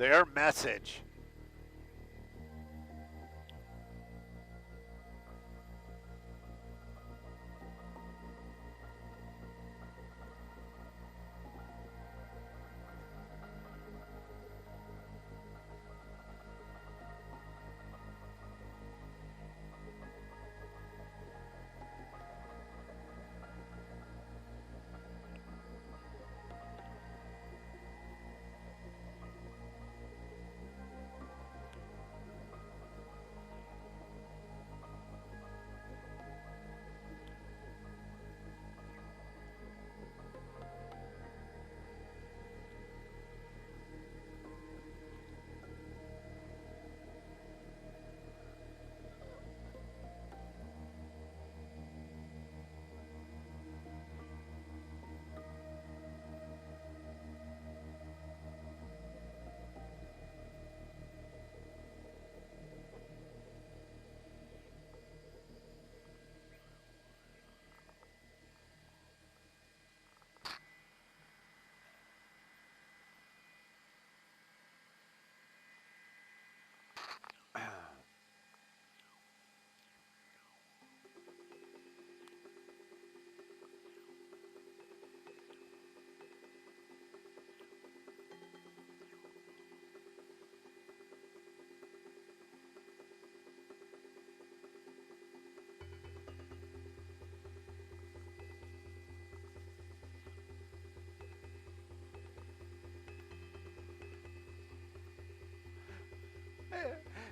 their message.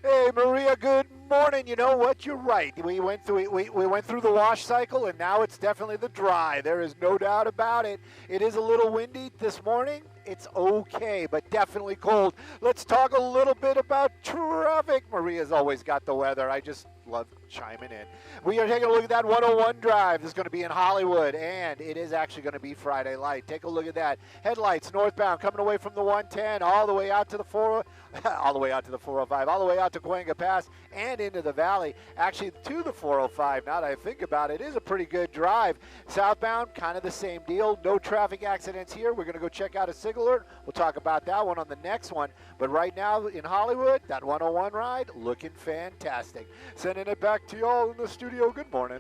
Hey Maria, good morning. You know what? You're right. We went through the wash cycle, and now it's definitely the dry. There is no doubt about it. It is a little windy this morning. It's okay, but definitely cold. Let's talk a little bit about traffic. Maria's always got the weather. I just love chiming in. We are taking a look at that 101 drive. This is going to be in Hollywood, and it is actually going to be Friday light. Take a look at that. Headlights northbound coming away from the 110 all the way out to the 4, all the way out to the 405, all the way out to Cahuenga Pass and into the valley. Actually, to the 405. Now that I think about it, it is a pretty good drive. Southbound, kind of the same deal. No traffic accidents here. We're going to go check out a signal alert. We'll talk about that one on the next one. But right now in Hollywood, that 101 ride looking fantastic. Sending it back to y'all in the studio. Good morning.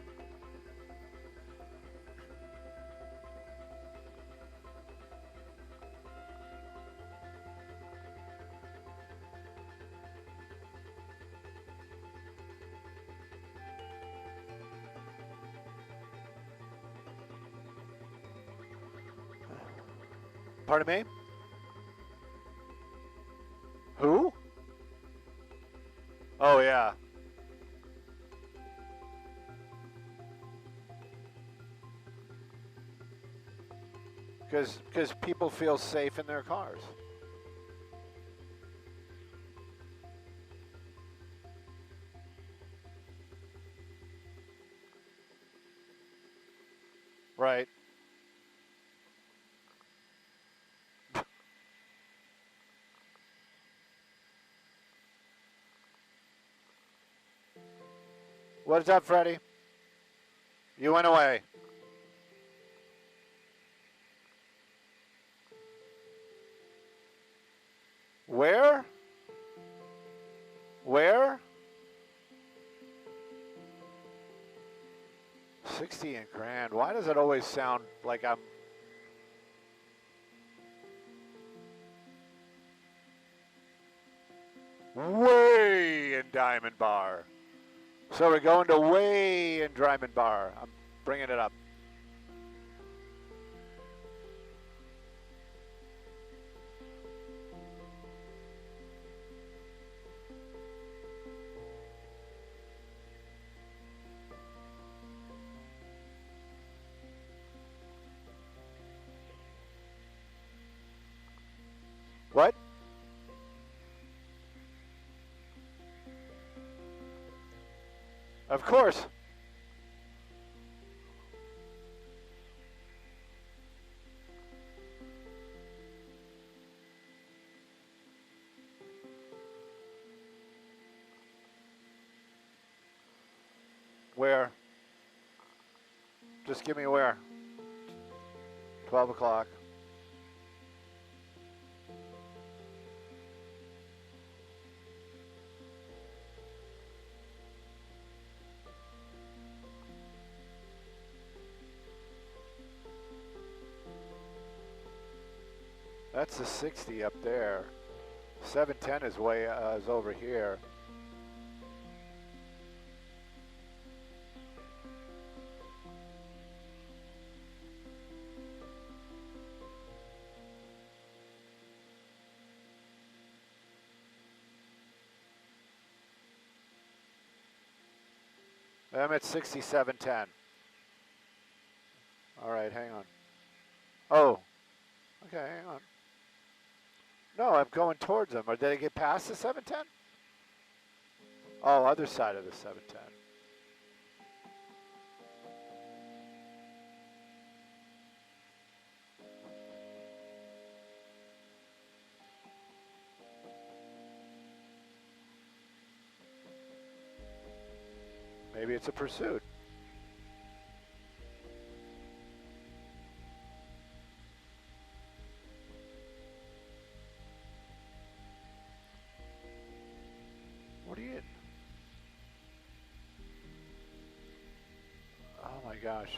Pardon me? Who? Oh, yeah. Because people feel safe in their cars. Right. What's up, Freddie? You went away. Where? Where? 60 and grand. Why does it always sound like I'm... way in Diamond Bar. So we're going to way in Diamond Bar. I'm bringing it up. What? Of course. Where? Just give me where? 12 o'clock. That's the 60 up there. 710 is way is over here. I'm at 6710. All right, hang on. Oh, okay, hang on. No, I'm going towards them. Or did I get past the 710? Oh, other side of the 710. Maybe it's a pursuit. What are you? Oh my gosh.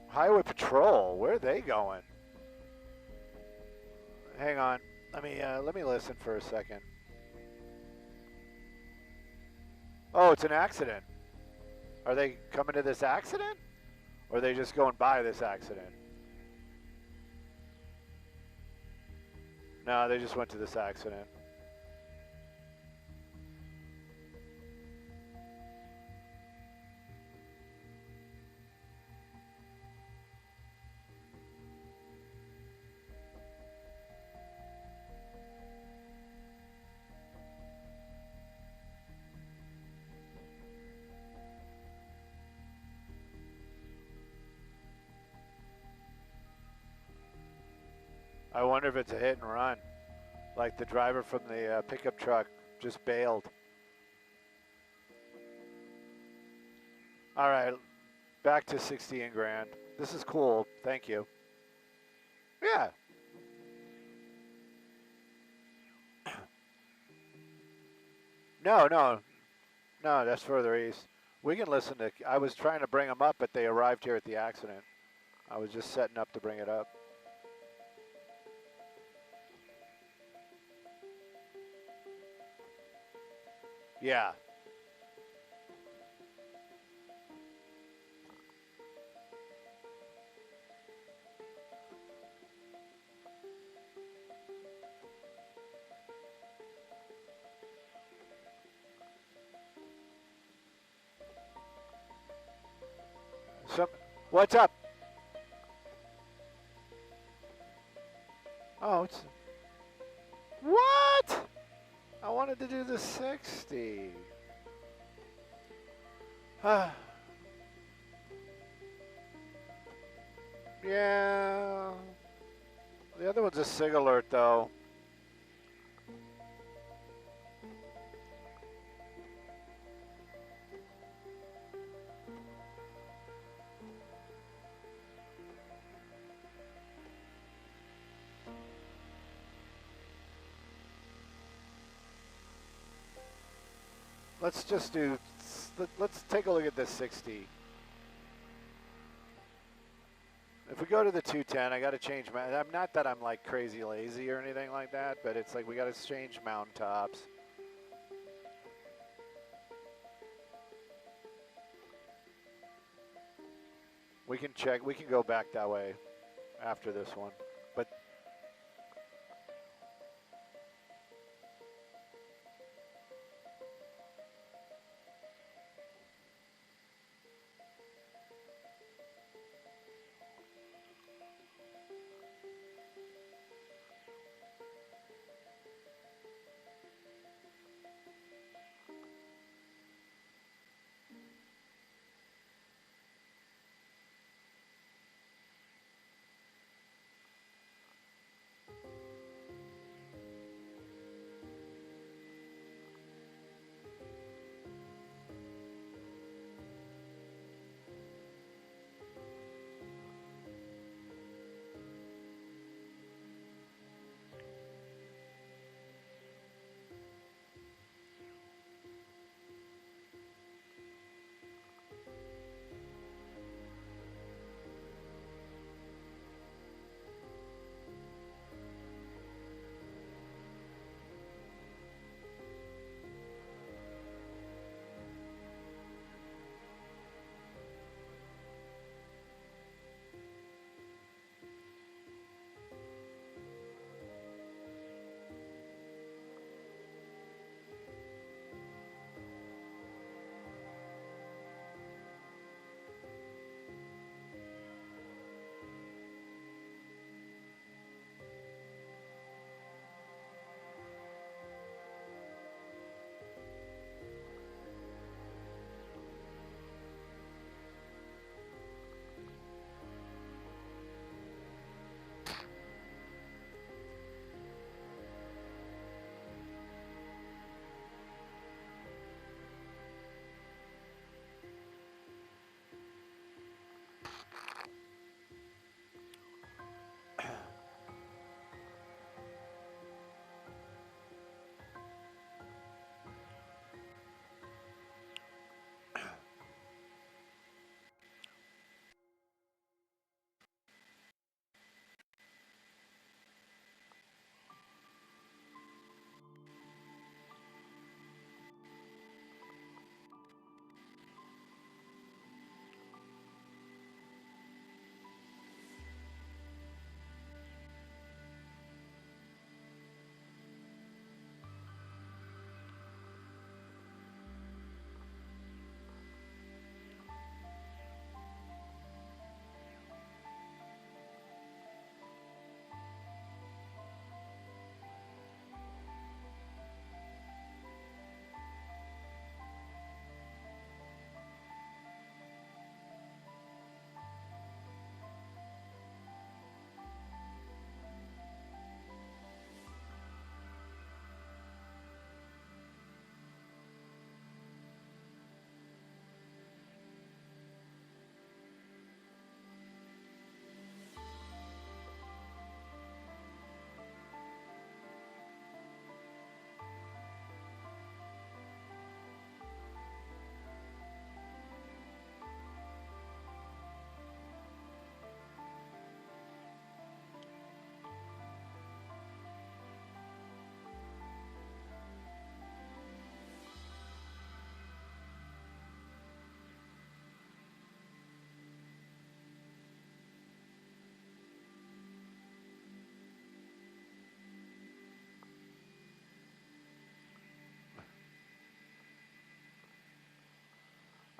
Highway Patrol, where are they going? Hang on, let me listen for a second. Oh, it's an accident. Are they coming to this accident? Or are they just going by this accident? No, they just went to this accident. I wonder if it's a hit and run. Like the driver from the pickup truck just bailed. All right, back to 60 and grand. This is cool, thank you. Yeah. No, that's further east. We can listen to, I was trying to bring them up, but they arrived here at the accident. I was just setting up to bring it up. Yeah. What's up? Oh, it's, what? I wanted to do the 60. Yeah. The other one's a SIG alert, though. Let's just do, let's take a look at this 60. If we go to the 210, I got to change my, not that I'm like crazy lazy or anything like that, but it's like we got to change mountaintops. We can check, we can go back that way after this one. But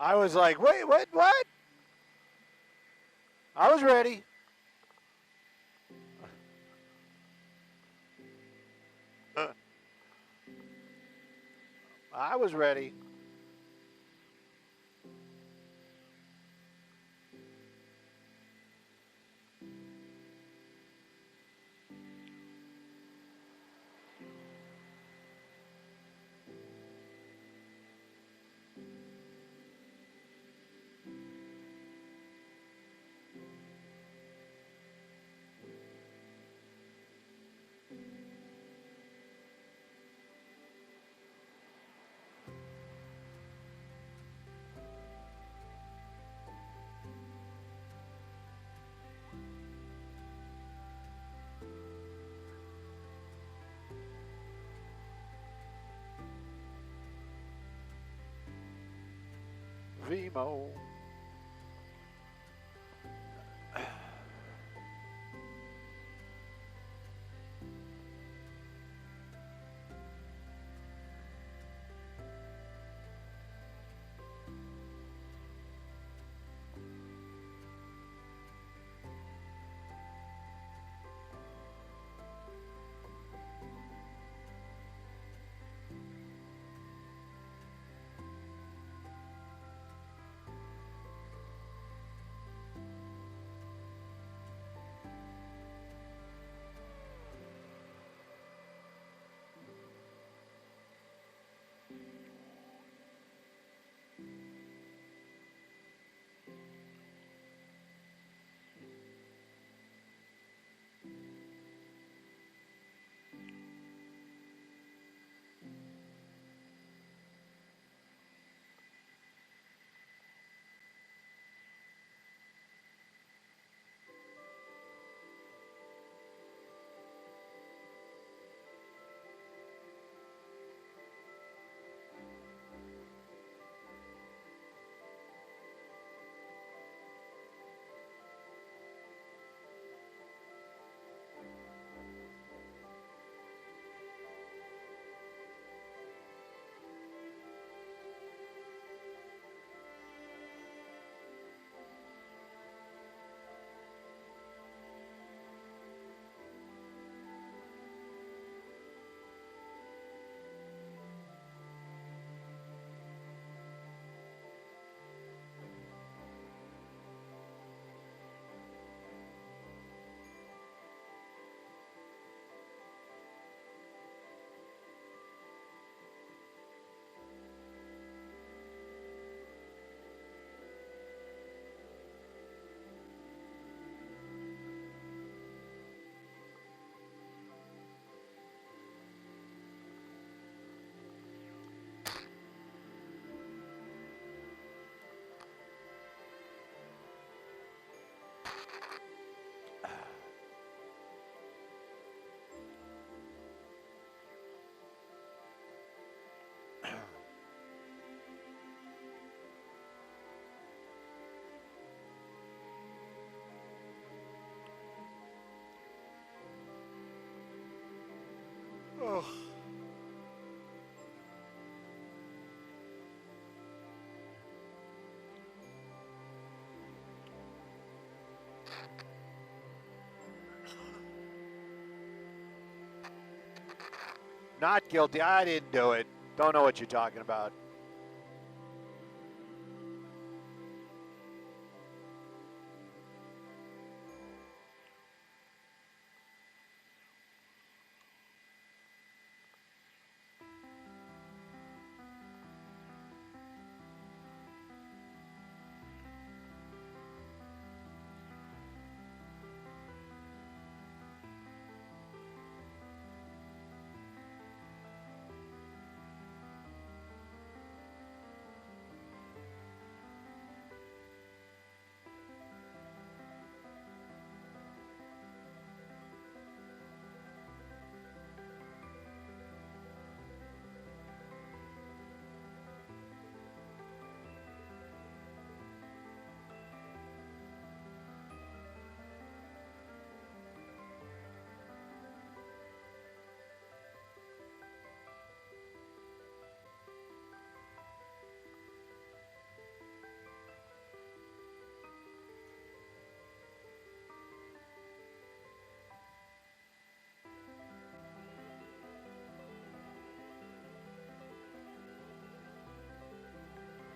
I was like, wait, what? I was ready. I was ready. Vimo. Oh. Not guilty. I didn't do it. Don't know what you're talking about.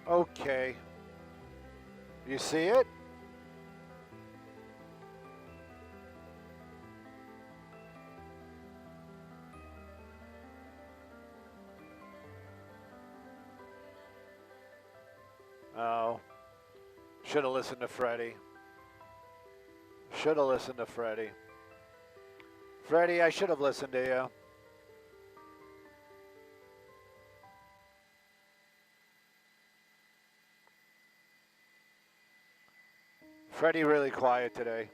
Okay. You see it? Oh. Should have listened to Freddie. Should have listened to Freddie. Freddie, I should have listened to you. Freddie really quiet today.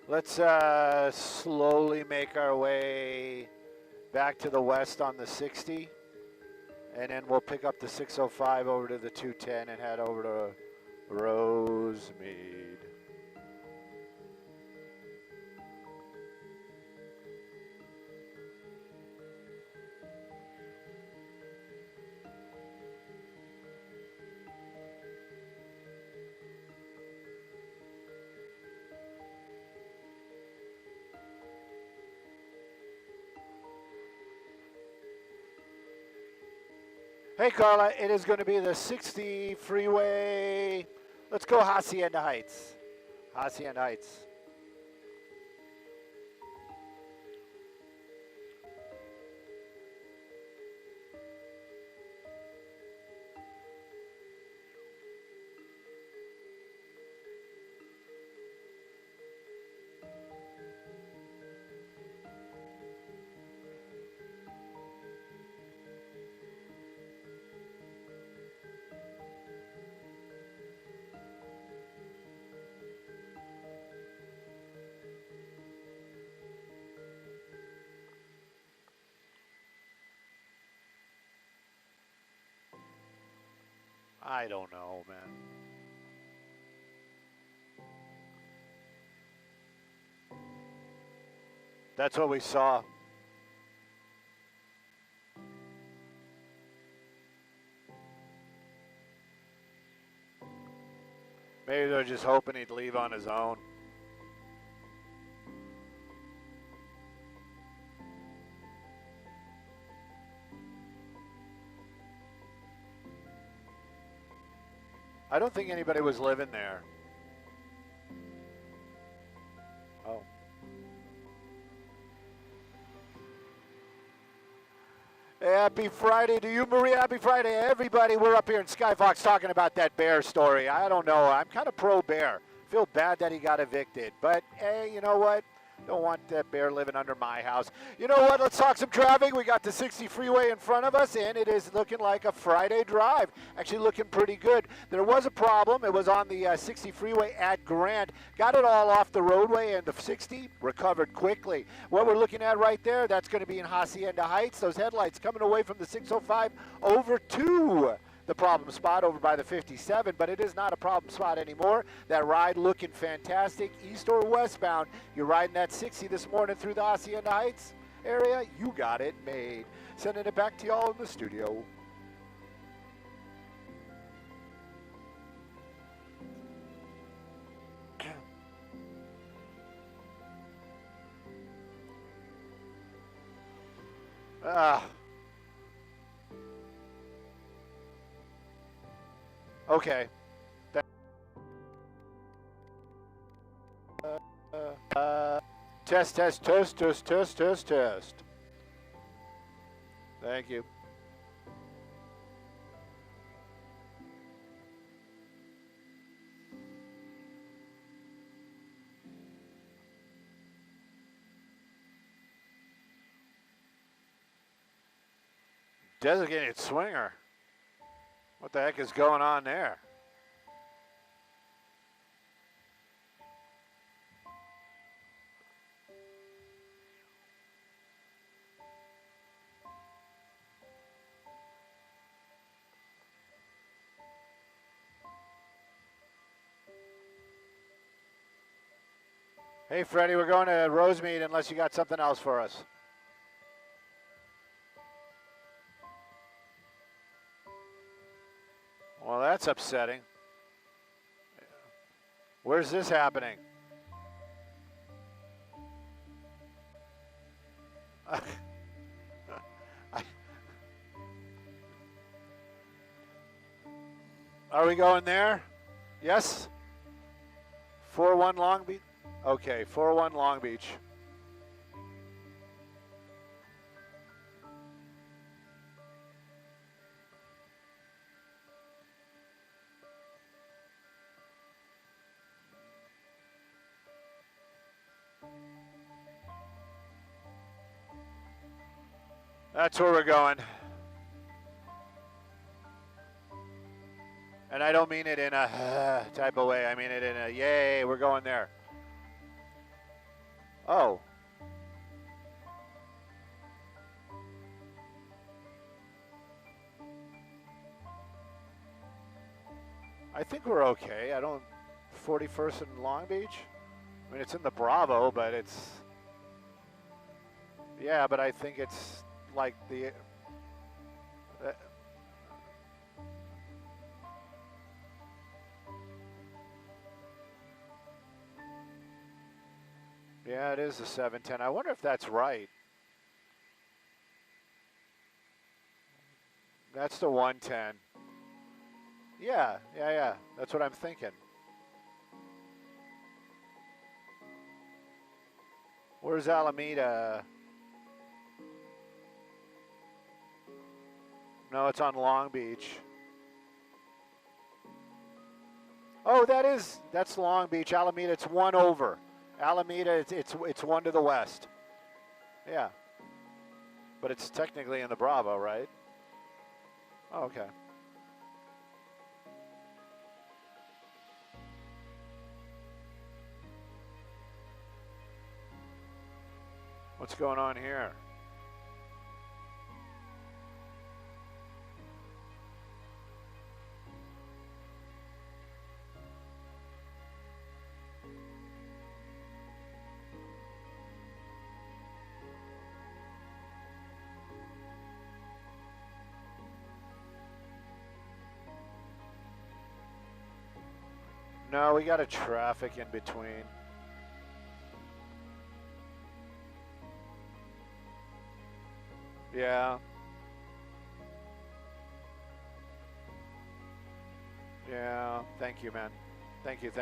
Let's slowly make our way back to the west on the 60, and then we'll pick up the 605 over to the 210 and head over to Rosemead. Hey, Carla, it is going to be the 60 freeway. Let's go Hacienda Heights. Hacienda Heights. I don't know, man. That's what we saw. Maybe they're just hoping he'd leave on his own. I don't think anybody was living there. Oh. Happy Friday to you, Maria. Happy Friday, everybody. We're up here in Skyfox talking about that Bear story. I don't know. I'm kind of pro-Bear. Feel bad that he got evicted. But, hey, you know what? Don't want that Bear living under my house. You know what? Let's talk some traffic. We got the 60 freeway in front of us, and it is looking like a Friday drive. Actually looking pretty good. There was a problem. It was on the 60 freeway at Grant. Got it all off the roadway, and the 60 recovered quickly. What we're looking at right there, that's going to be in Hacienda Heights. Those headlights coming away from the 605 over to the problem spot over by the 57, but it is not a problem spot anymore. That ride looking fantastic. East or westbound, you're riding that 60 this morning through the Hacienda Heights area, you got it made. Sending it back to y'all in the studio. Okay. Test, test, test, test, test, test, test. Thank you. Designated swinger. What the heck is going on there? Hey, Freddie, we're going to Rosemead unless you got something else for us. Well, that's upsetting. Where's this happening? Are we going there? Yes? 4-1 Long Beach? Okay, 4-1 Long Beach. That's where we're going. And I don't mean it in a type of way. I mean it in a, yay, we're going there. Oh. I think we're okay. I don't, 41st and Long Beach? I mean, it's in the Bravo, but it's, yeah, but I think it's like the, yeah, it is the 710. I wonder if that's right. That's the 110. Yeah. That's what I'm thinking. Where's Alameda? No, it's on Long Beach. Oh, that's Long Beach. Alameda, it's one over. Alameda, it's one to the west. Yeah. But it's technically in the Bravo, right? Oh, okay. What's going on here? No, we got a traffic in between. Yeah. Yeah. Thank you, man. Thank you.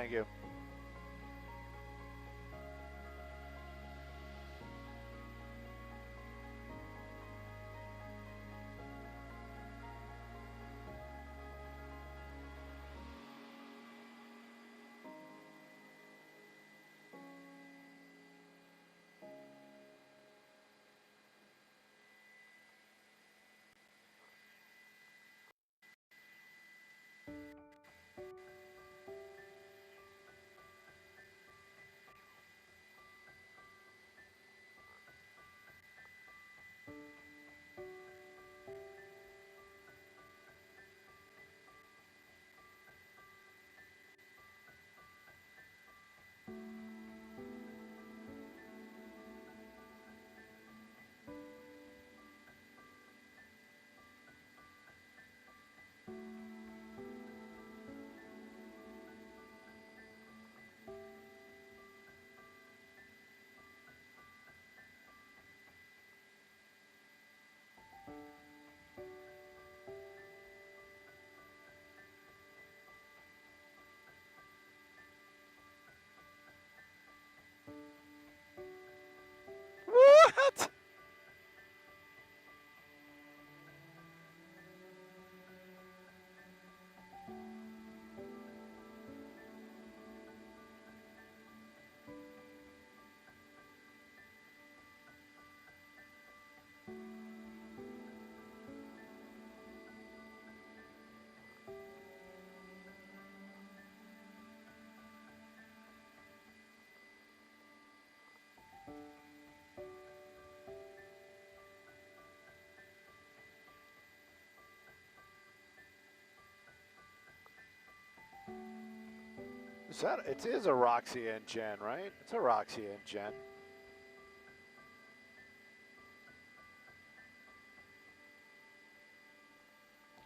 It is a Roxy and Jen, right? It's a Roxy and Jen.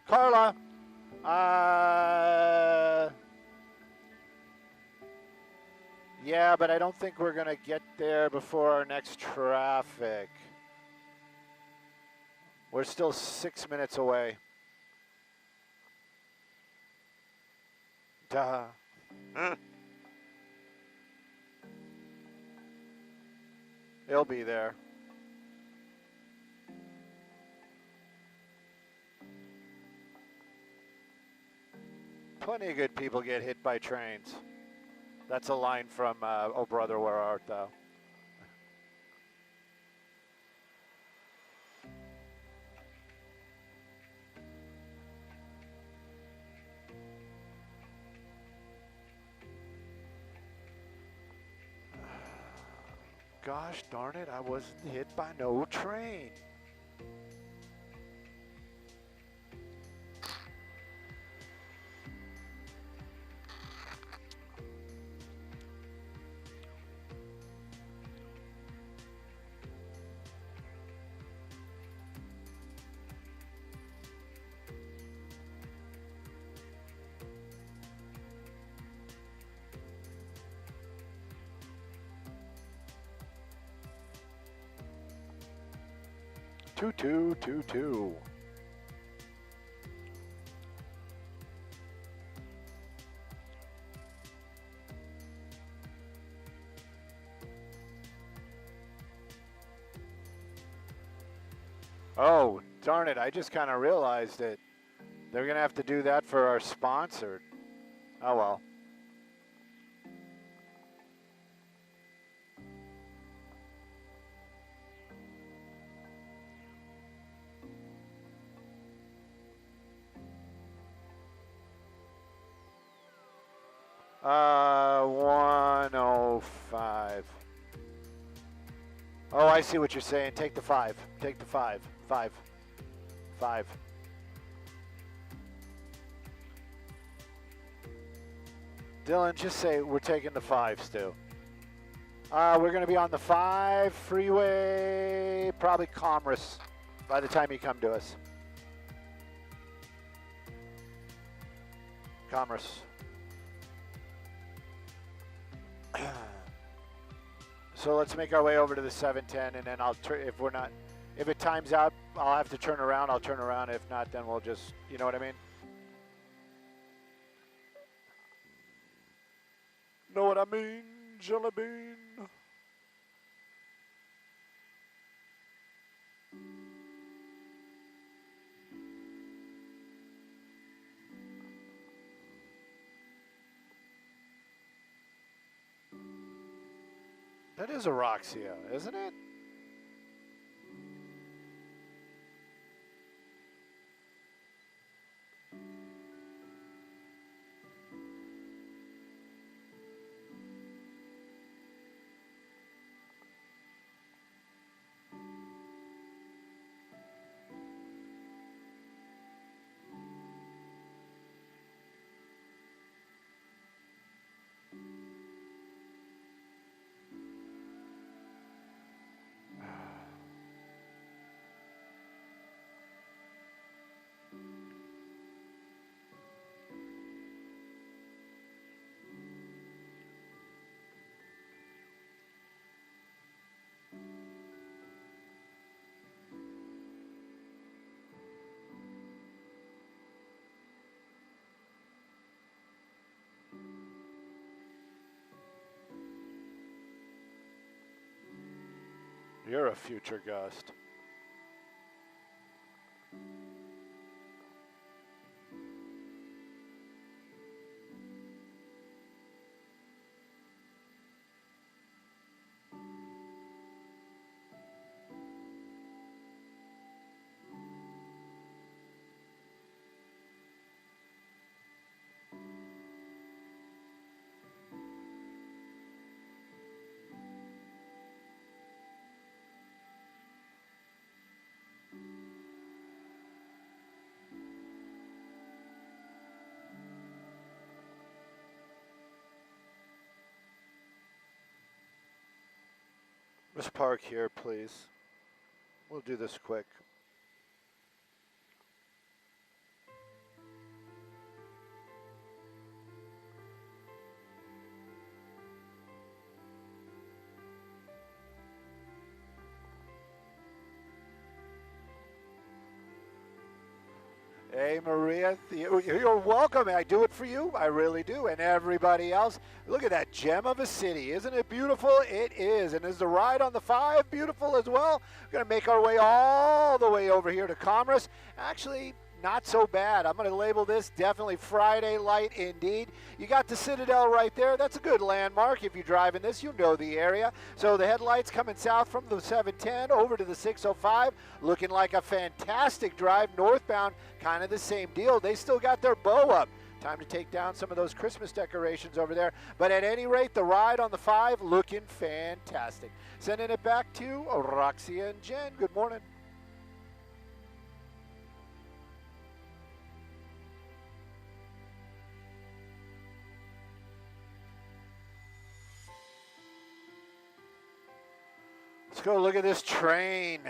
Carla. Yeah, but I don't think we're going to get there before our next traffic. We're still 6 minutes away. Duh. He'll be there. Plenty of good people get hit by trains. That's a line from Oh Brother, Where Art Thou? Gosh darn it, I wasn't hit by no train. Two. Oh, darn it, I just kind of realized it. They're going to have to do that for our sponsored. Oh, well. Uh, 105. Oh, I see what you're saying. Take the 5. Take the 5. 5. Dylan, just say we're taking the 5, Stu. We're going to be on the 5 freeway, probably Commerce, by the time you come to us. Commerce. So let's make our way over to the 710, and then if it times out, I'll have to turn around. I'll turn around. If not, then we'll just, you know what I mean? Know what I mean, Jelly Bean? That is a Roxia, isn't it? You're a future gust. Let's park here, please. We'll do this quick. Hey, Maria, you're welcome. I do it for you. I really do. And everybody else. Look at that gem of a city. Isn't it beautiful? It is. And is the ride on the 5 beautiful as well? We're going to make our way all the way over here to Commerce. Actually, not so bad. I'm going to label this definitely Friday light indeed. You got the Citadel right there. That's a good landmark. If you're driving this, you know the area. So the headlights coming south from the 710 over to the 605. Looking like a fantastic drive northbound. Kind of the same deal. They still got their bow up. Time to take down some of those Christmas decorations over there. But at any rate, the ride on the 5 looking fantastic. Sending it back to Roxy and Jen. Good morning. Let's go look at this train.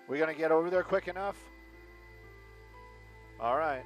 We gonna get over there quick enough? All right.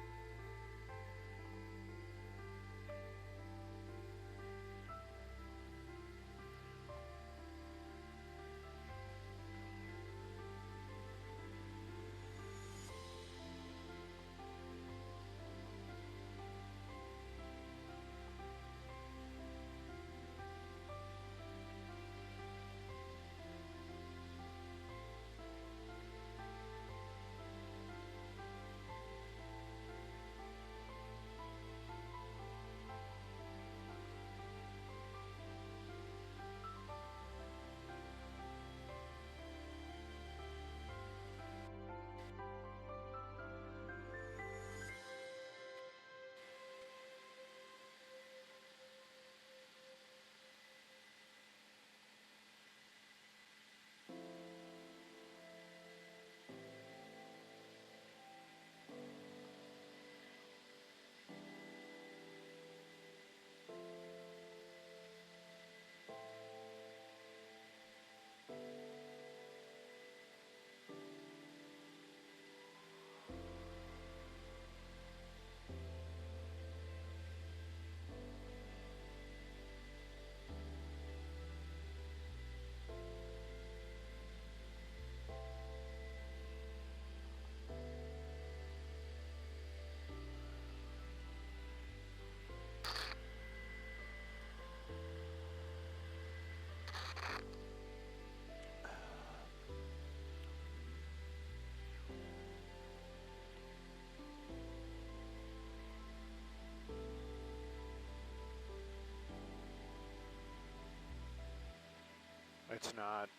It's not.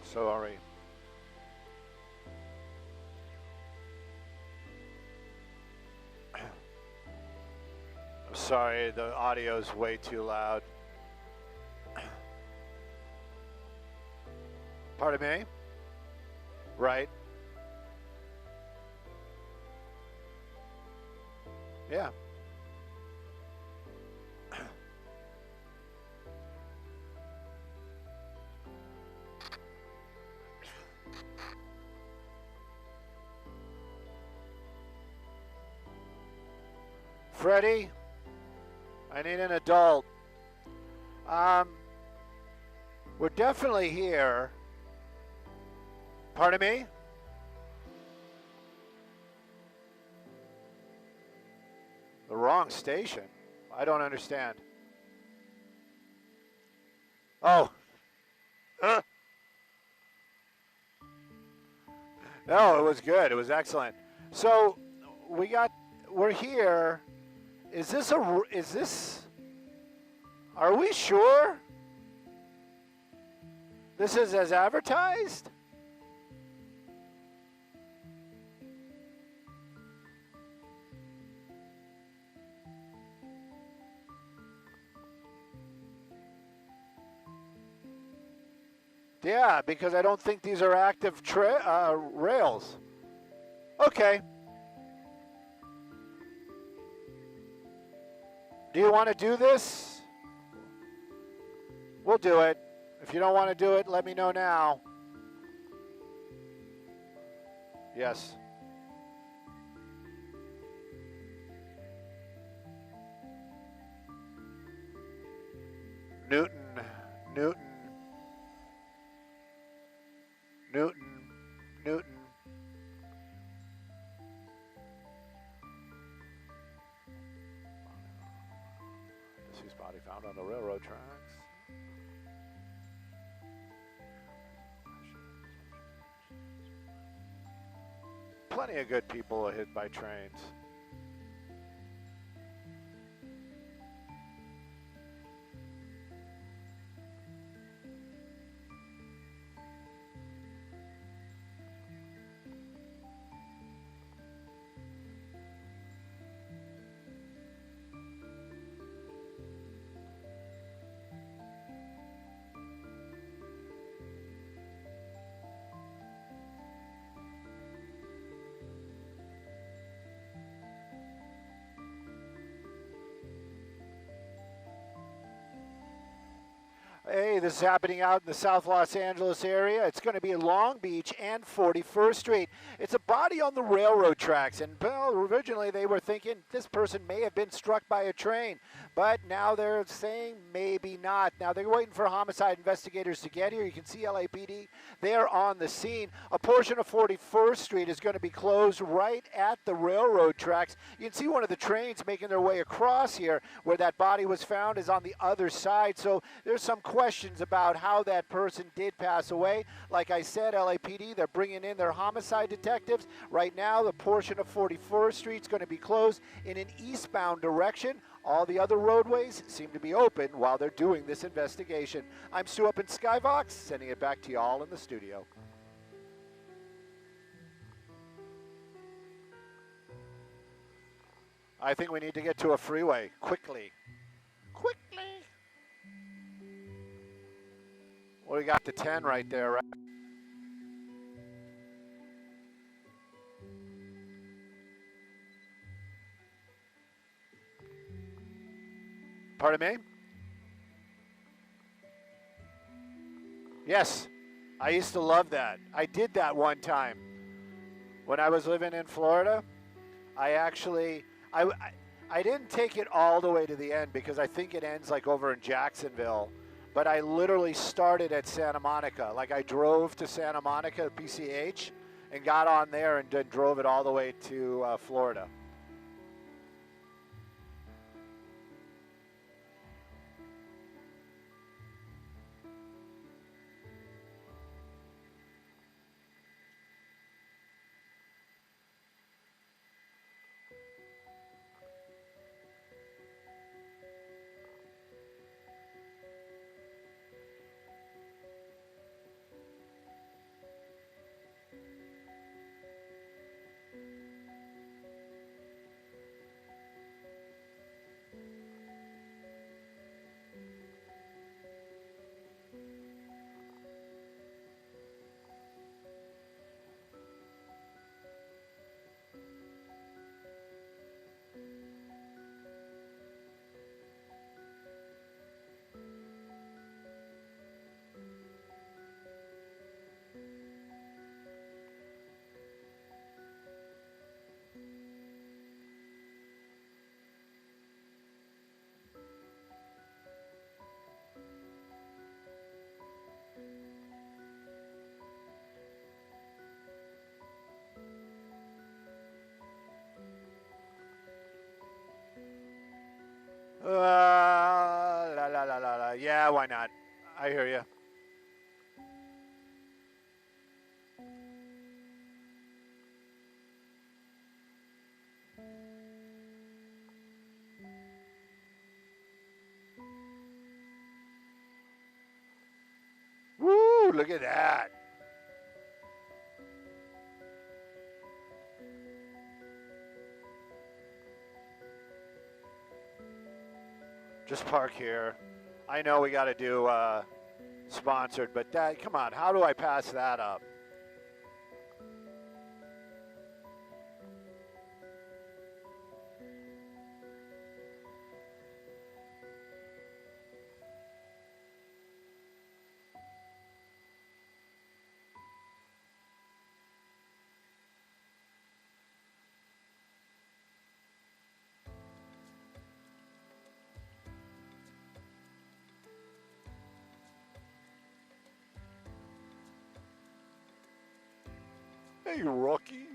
Sorry. I'm sorry, the audio's way too loud. Pardon me? Right. Yeah. Freddie, I need an adult. We're definitely here. Pardon me? The wrong station. I don't understand. Oh. No, it was good. It was excellent. So we're here. Is this, are we sure this is as advertised? Yeah, because I don't think these are active rails. Okay. Do you want to do this? We'll do it. If you don't want to do it, let me know now. Yes. Newton. Newton. Newton. Newton. Deceased body found on the railroad tracks. Plenty of good people are hit by trains. Hey, this is happening out in the South Los Angeles area. It's going to be in Long Beach and 41st Street. It's a body on the railroad tracks, and well, originally they were thinking this person may have been struck by a train, but now they're saying maybe not. Now they're waiting for homicide investigators to get here. You can see LAPD. They're on the scene. A portion of 41st Street is going to be closed right at the railroad tracks. You can see one of the trains making their way across here where that body was found is on the other side. So there's some questions about how that person did pass away. Like I said, LAPD, they're bringing in their homicide detectives. Right now, the portion of 41st Street is going to be closed in an eastbound direction. All the other roadways seem to be open while they're doing this investigation. I'm Stu up in Skybox, sending it back to you all in the studio. I think we need to get to a freeway quickly. Quickly. Well, we got the 10 right there, right? Pardon me? Yes, I used to love that. I did that one time. When I was living in Florida, I actually, I didn't take it all the way to the end because I think it ends like over in Jacksonville. But I literally started at Santa Monica. Like I drove to Santa Monica, PCH, and got on there and then drove it all the way to Florida. La la la la la. Yeah, why not? I hear you. Woo! Look at that. Just park here. I know we got to do sponsored, but that, come on, how do I pass that up? Hey, Rocky.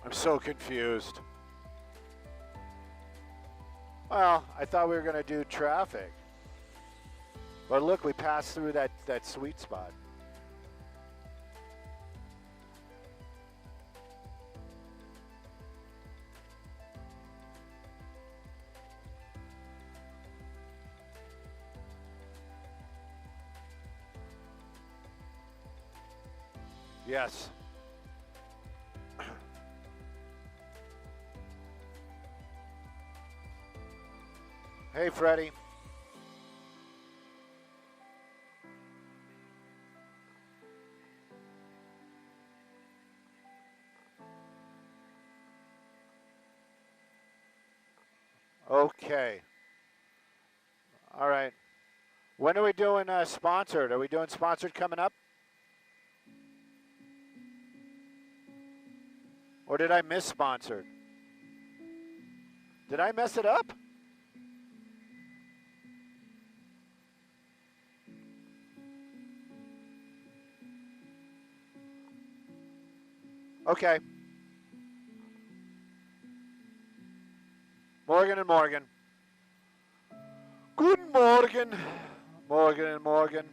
I'm so confused. Well, I thought we were going to do traffic. But look, we passed through that sweet spot. Yes. Hey, Freddie. Okay. All right. When are we doing sponsored? Are we doing sponsored coming up? Or did I miss sponsored? Did I mess it up? Okay. Morgan and Morgan. Good Morgan. Morgan and Morgan.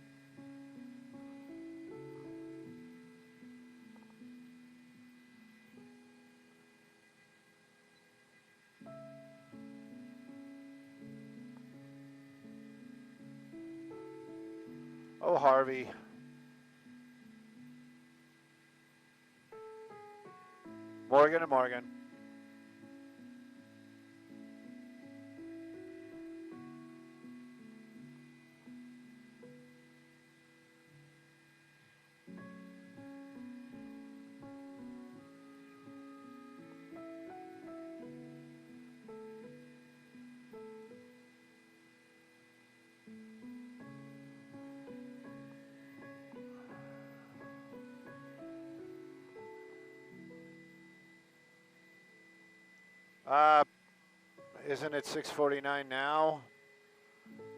Oh, Harvey. Morgan and Morgan. Isn't it 6:49 now?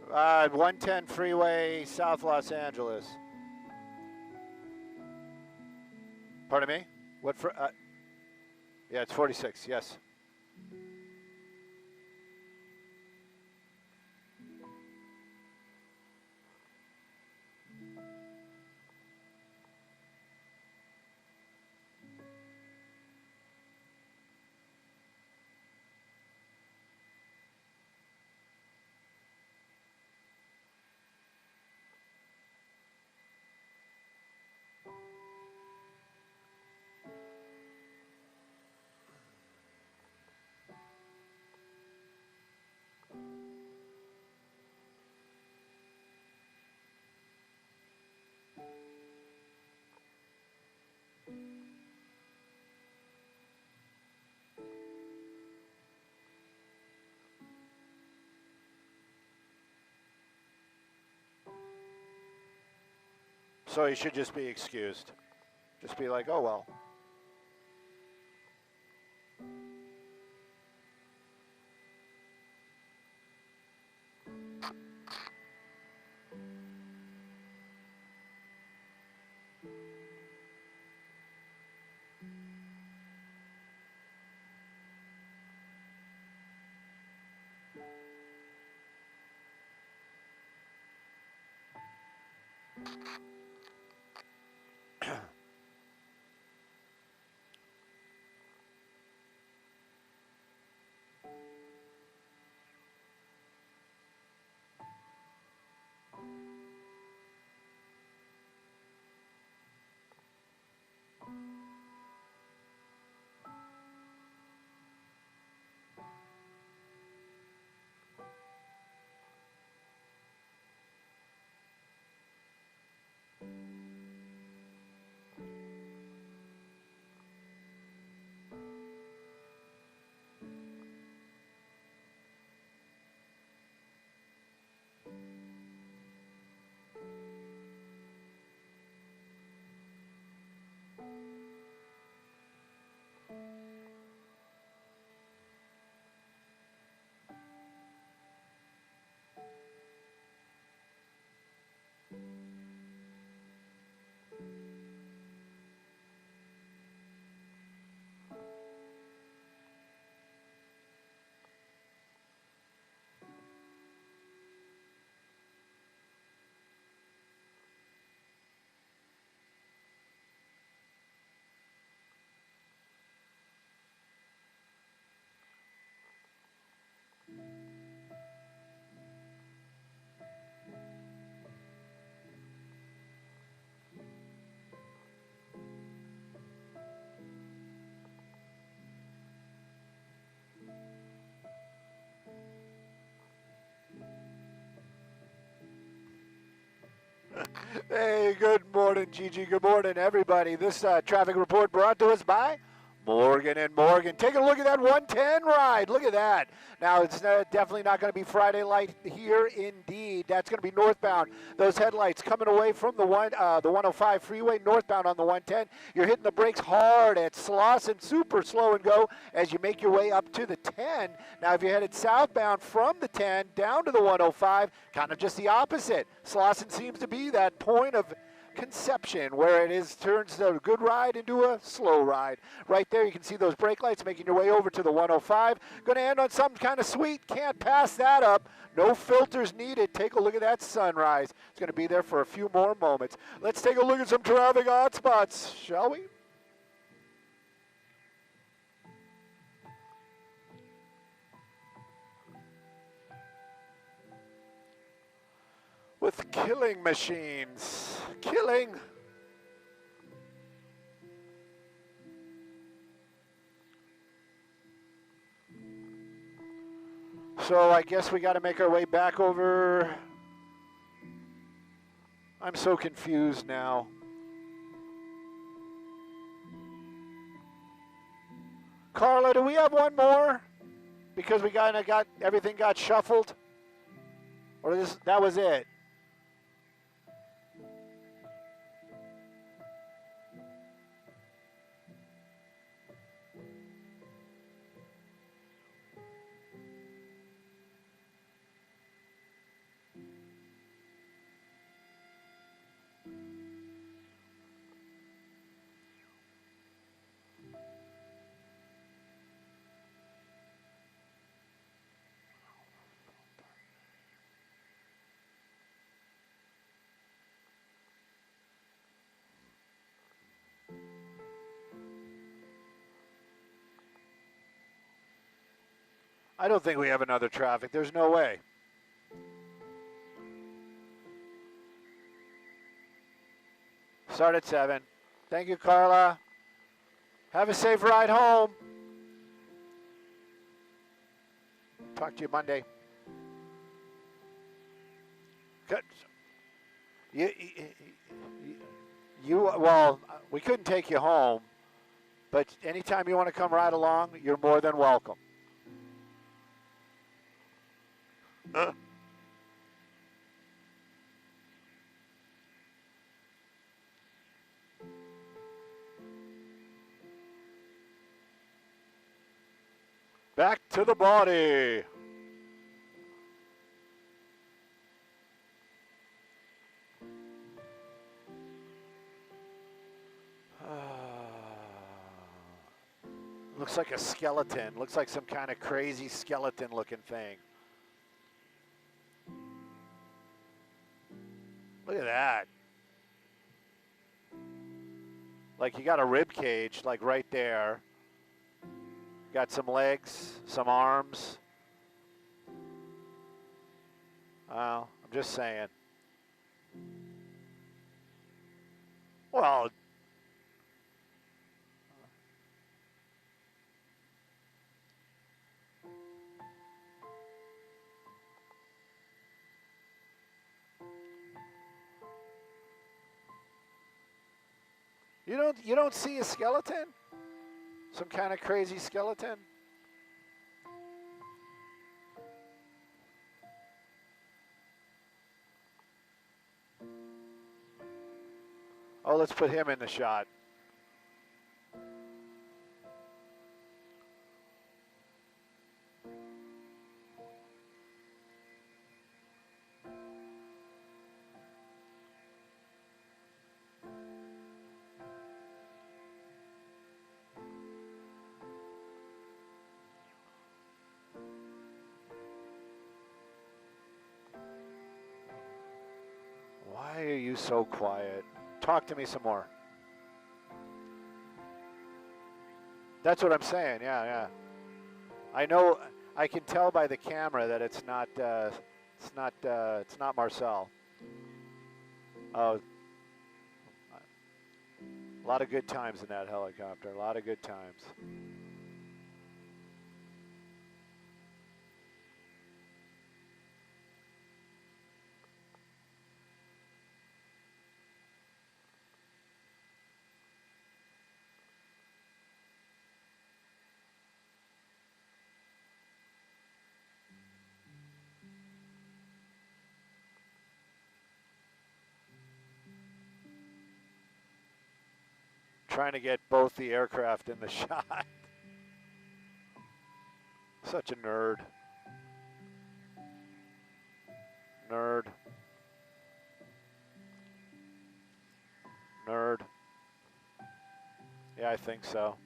110 freeway, South Los Angeles. Pardon me? What for? Yeah, it's 46. Yes. So you should just be excused. Just be like, oh, well. Hey, good morning, Gigi. Good morning, everybody. This traffic report brought to us by Morgan & Morgan. Take a look at that 110 ride. Look at that. Now, it's definitely not going to be Friday light here, indeed. That's going to be northbound. Those headlights coming away from the 105 freeway, northbound on the 110. You're hitting the brakes hard at Slauson, super slow and go as you make your way up to the 10. Now, if you're headed southbound from the 10 down to the 105, kind of just the opposite. Slauson seems to be that point of conception where turns a good ride into a slow ride. Right there you can see those brake lights making your way over to the 105. Going to end on something kind of sweet. Can't pass that up. No filters needed. Take a look at that sunrise. It's going to be there for a few more moments. Let's take a look at some traffic hotspots, shall we? With killing machines. Killing. So I guess we got to make our way back over. I'm so confused now. Carla, do we have one more? Because we kind of got, everything got shuffled? Or that was it? I don't think we have another traffic. There's no way. Start at 7. Thank you, Carla. Have a safe ride home. Talk to you Monday. Well, we couldn't take you home, but anytime you want to come ride along, you're more than welcome. Back to the body. Looks like a skeleton. Looks like some kind of crazy skeleton looking thing. Look at that. Like you got a rib cage, like right there. Got some legs, some arms. Well, I'm just saying. Well, you don't see a skeleton? Some kind of crazy skeleton? Oh, let's put him in the shot. Why are you so quiet? Talk to me some more. That's what I'm saying. Yeah, yeah. I know. I can tell by the camera that it's not Marcel. Oh, a lot of good times in that helicopter. A lot of good times. Trying to get both the aircraft in the shot. Such a nerd. Nerd. Nerd. Yeah, I think so.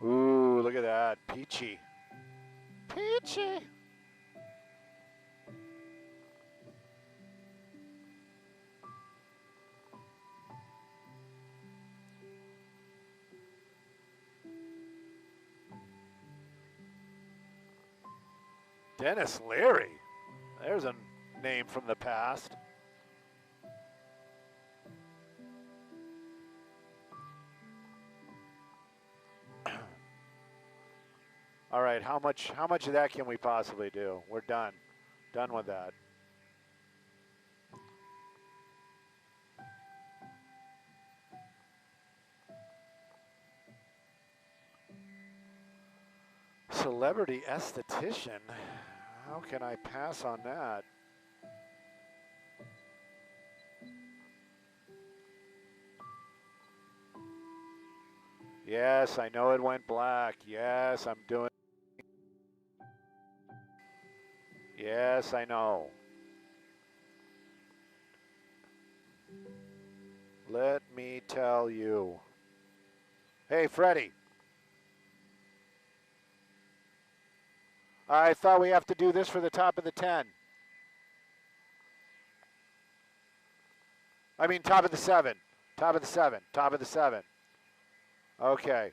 Ooh, look at that. Peachy. Peachy. Dennis Leary. There's a name from the past. All right, how much of that can we possibly do? We're done. Done with that. Celebrity esthetician. How can I pass on that? Yes, I know it went black. Yes, I'm doing. Yes, I know. Let me tell you. Hey, Freddie. I thought we have to do this for the top of the 10. I mean, top of the 7. Top of the 7. Top of the 7. Okay.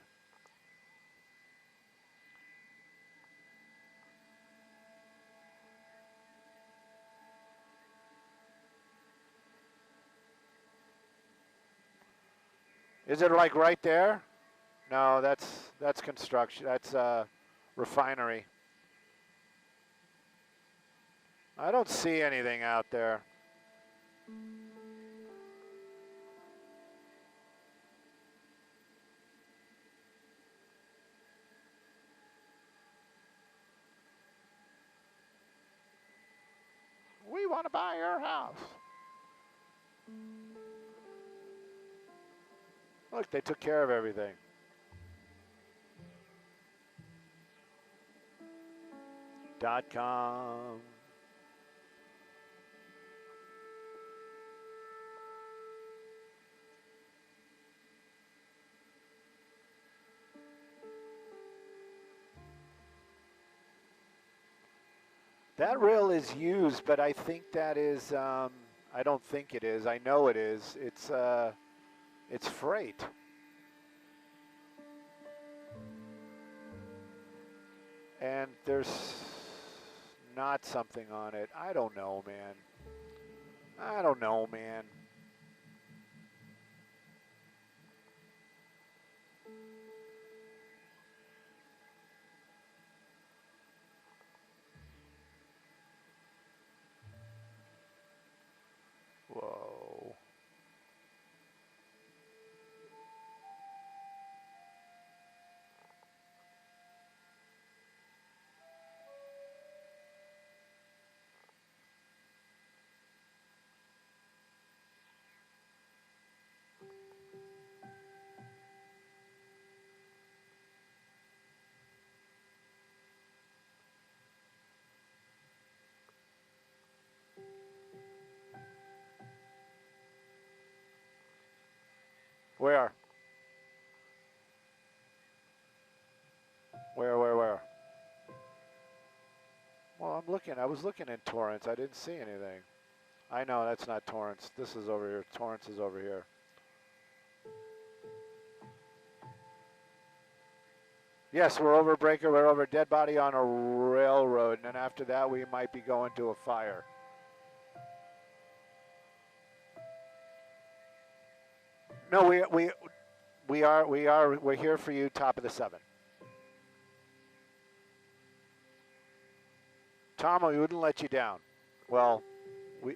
Is it like right there? No, that's construction. That's refinery. I don't see anything out there. We want to buy your house. Look, they took care of everything. .com. That rail is used, but I think that is, I don't think it is. I know it is. It's freight. And there's not something on it. I don't know, man. I don't know, man. Whoa. Where? Where? Well, I'm looking. I was looking in Torrance. I didn't see anything. I know that's not Torrance. This is over here. Torrance is over here. Yes, we're over breaker. We're over dead body on a railroad, and then after that, we might be going to a fire. No, we're here for you. Top of the 7. Tom, we wouldn't let you down. Well, the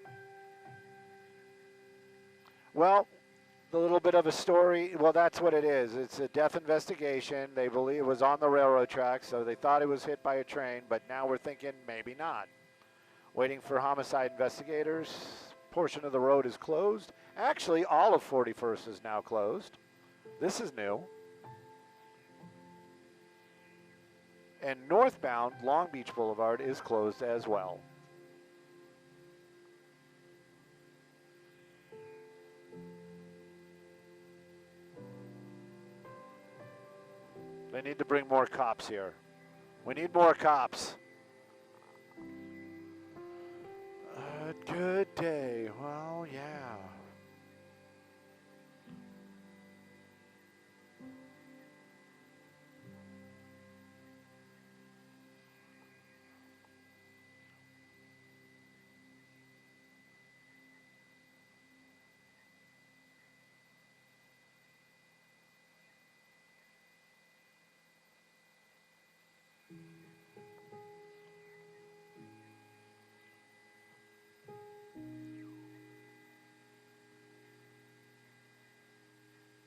little bit of a story, well, that's what it is. It's a death investigation. They believe it was on the railroad tracks, so they thought it was hit by a train, but now we're thinking maybe not. Waiting for homicide investigators. Portion of the road is closed. Actually, all of 41st is now closed. This is new. And northbound Long Beach Boulevard is closed as well. They need to bring more cops here. We need more cops. A good day. Well, yeah.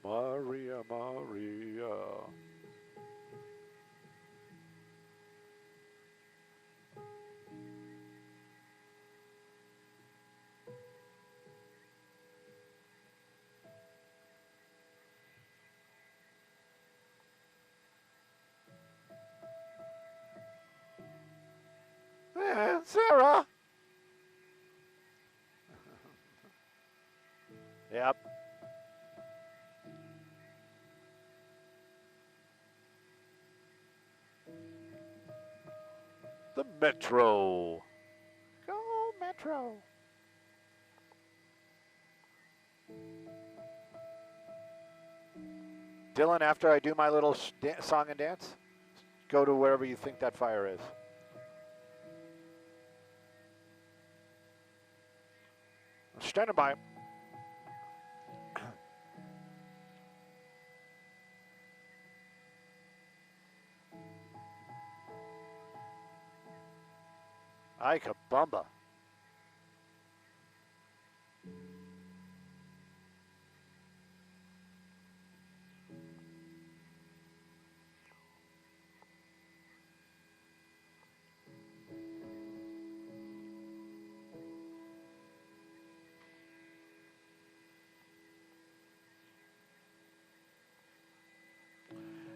Maria, Maria. Sarah. Yep. The Metro. Go Metro. Dylan, after I do my little song and dance, go to wherever you think that fire is. Standing by. Ay, kabumba.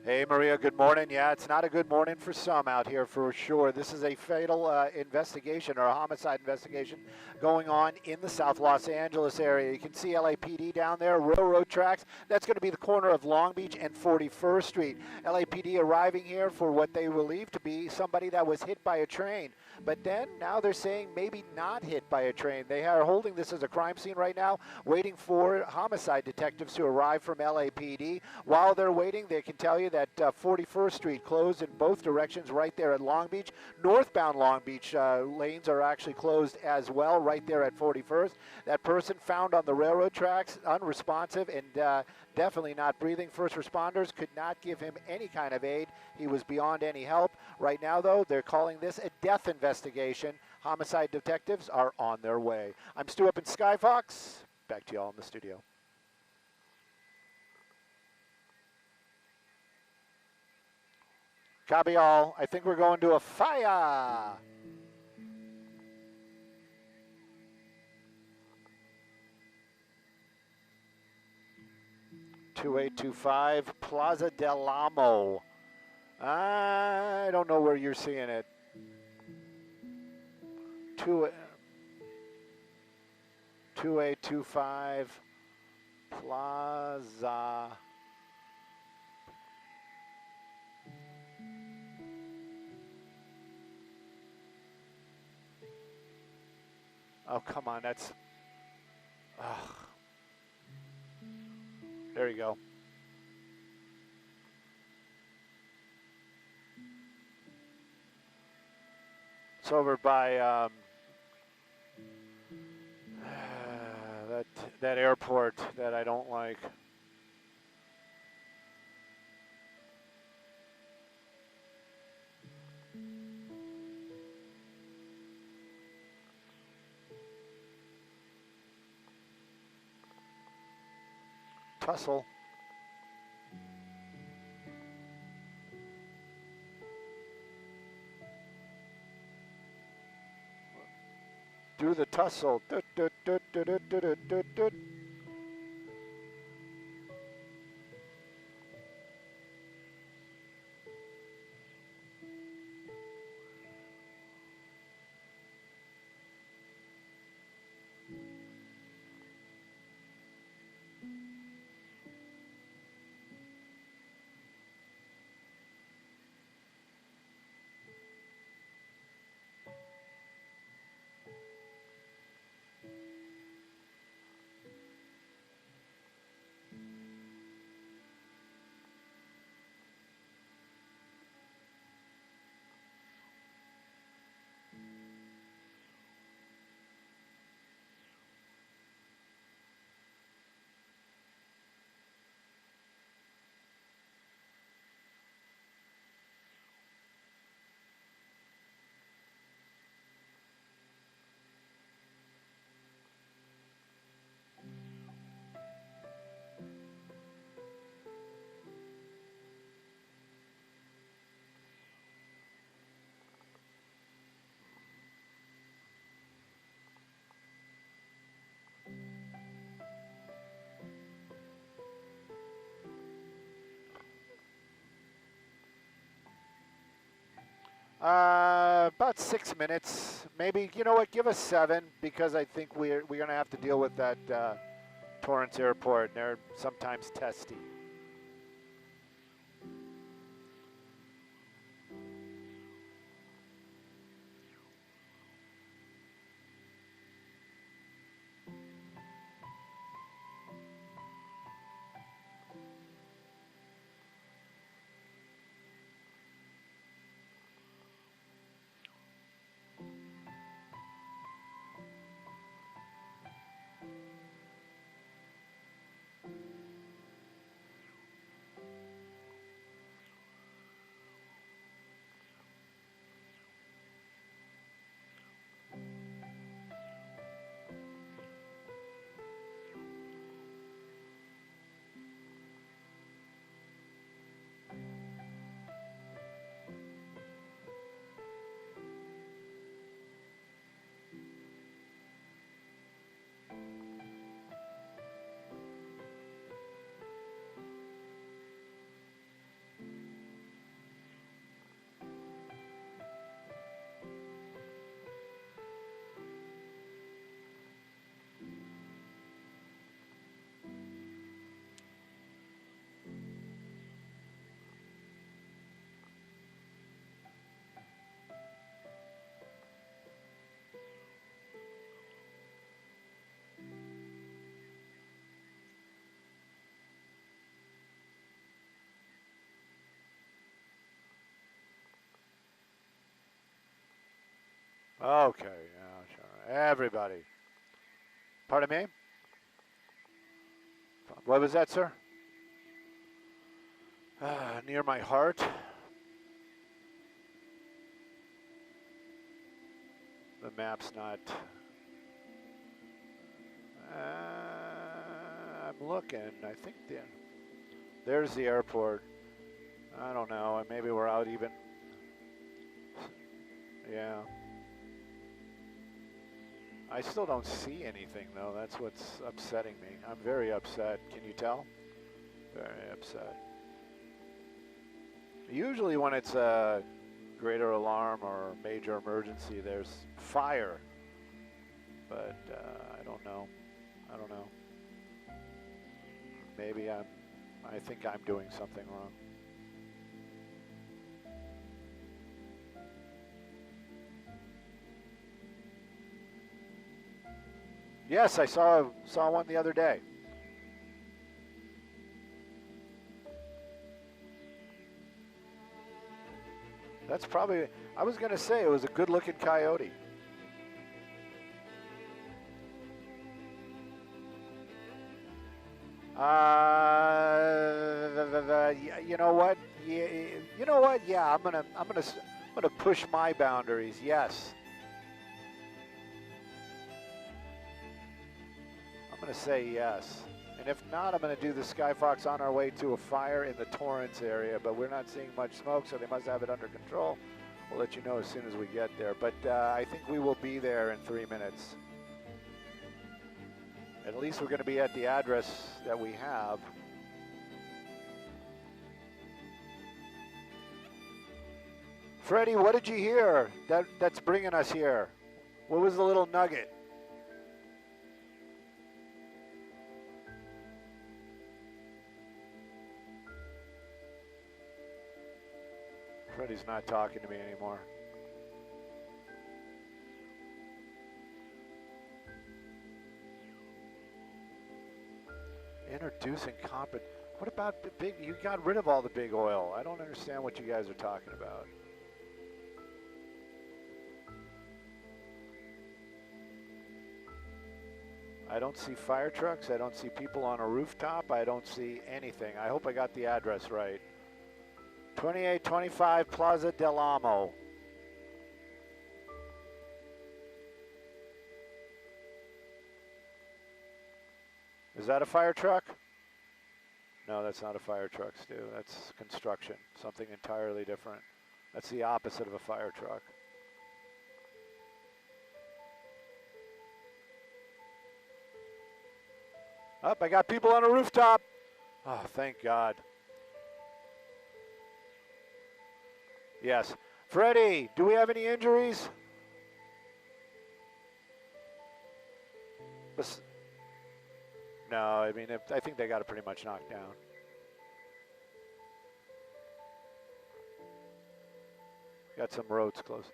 Hey, Maria, good morning. Yeah, it's not a good morning for some out here for sure. This is a fatal investigation or a homicide investigation going on in the South Los Angeles area. You can see LAPD down there, railroad tracks. That's going to be the corner of Long Beach and 41st Street. LAPD arriving here for what they believe to be somebody that was hit by a train. But then now they're saying maybe not hit by a train. They are holding this as a crime scene right now, waiting for homicide detectives to arrive from LAPD. While they're waiting, they can tell you that 41st Street closed in both directions right there at Long Beach. Northbound Long Beach lanes are actually closed as well right there at 41st. That person found on the railroad tracks, unresponsive and definitely not breathing. First responders could not give him any kind of aid. He was beyond any help. Right now, though, they're calling this a death investigation. Homicide detectives are on their way. I'm Stu up in Skyfox. Back to y'all in the studio. Copy all. I think we're going to a fire. (2825) Plaza del Amo. I don't know where you're seeing it. 2825 Plaza. Oh, come on, that's... Ugh. There you go. It's over by that airport that I don't like. Tussle. Do the tussle. About 6 minutes, maybe. You know what? Give us 7 because I think we're going to have to deal with that Torrance airport. And they're sometimes testy. Okay, yeah, sure. Everybody. Pardon me? What was that, sir? Near my heart. The map's not. I'm looking. I think there's the airport. I don't know. Maybe we're out even. Yeah. I still don't see anything, though. That's what's upsetting me. I'm very upset. Can you tell? Very upset. Usually when it's a greater alarm or major emergency, there's fire. But I don't know. I don't know. Maybe I think I'm doing something wrong. Yes, I saw one the other day. That's probably, I was going to say it was a good-looking coyote. You know what? You know what? Yeah, I'm gonna push my boundaries. Yes. I'm gonna say yes. And if not, I'm gonna do the Skyfox on our way to a fire in the Torrance area, but we're not seeing much smoke, so they must have it under control. We'll let you know as soon as we get there. But I think we will be there in 3 minutes. At least we're gonna be at the address that we have. Freddie, what did you hear that's bringing us here? What was the little nugget? Freddie's not talking to me anymore. Introducing compet. What about the big? You got rid of all the big oil. I don't understand what you guys are talking about. I don't see fire trucks. I don't see people on a rooftop. I don't see anything. I hope I got the address right. 2825 Plaza del Amo. Is that a fire truck? No, that's not a fire truck, Stu. That's construction. Something entirely different. That's the opposite of a fire truck. Up, I got people on a rooftop. Oh, thank God. Yes. Freddie, do we have any injuries? No, I mean, I think they got it pretty much knocked down. Got some roads closed.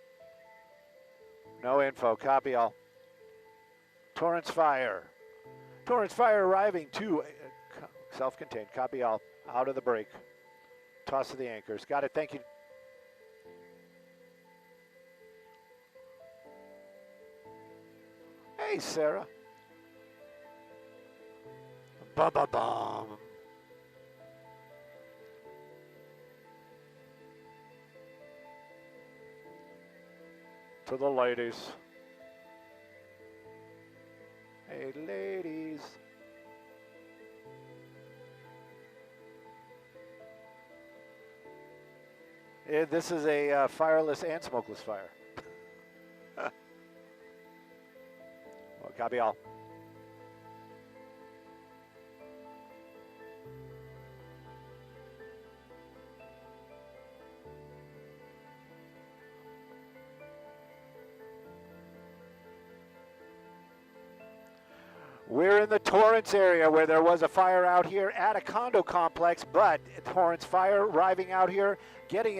No info, copy all. Torrance fire. Torrance fire arriving to self-contained, copy all. Out of the break. Toss of the anchors. Got it, thank you. Hey, Sarah. Ba-ba-bum. To the ladies. Hey, ladies. This is a fireless and smokeless fire. Well, copy all. We're in the Torrance area where there was a fire out here at a condo complex, but Torrance fire arriving out here getting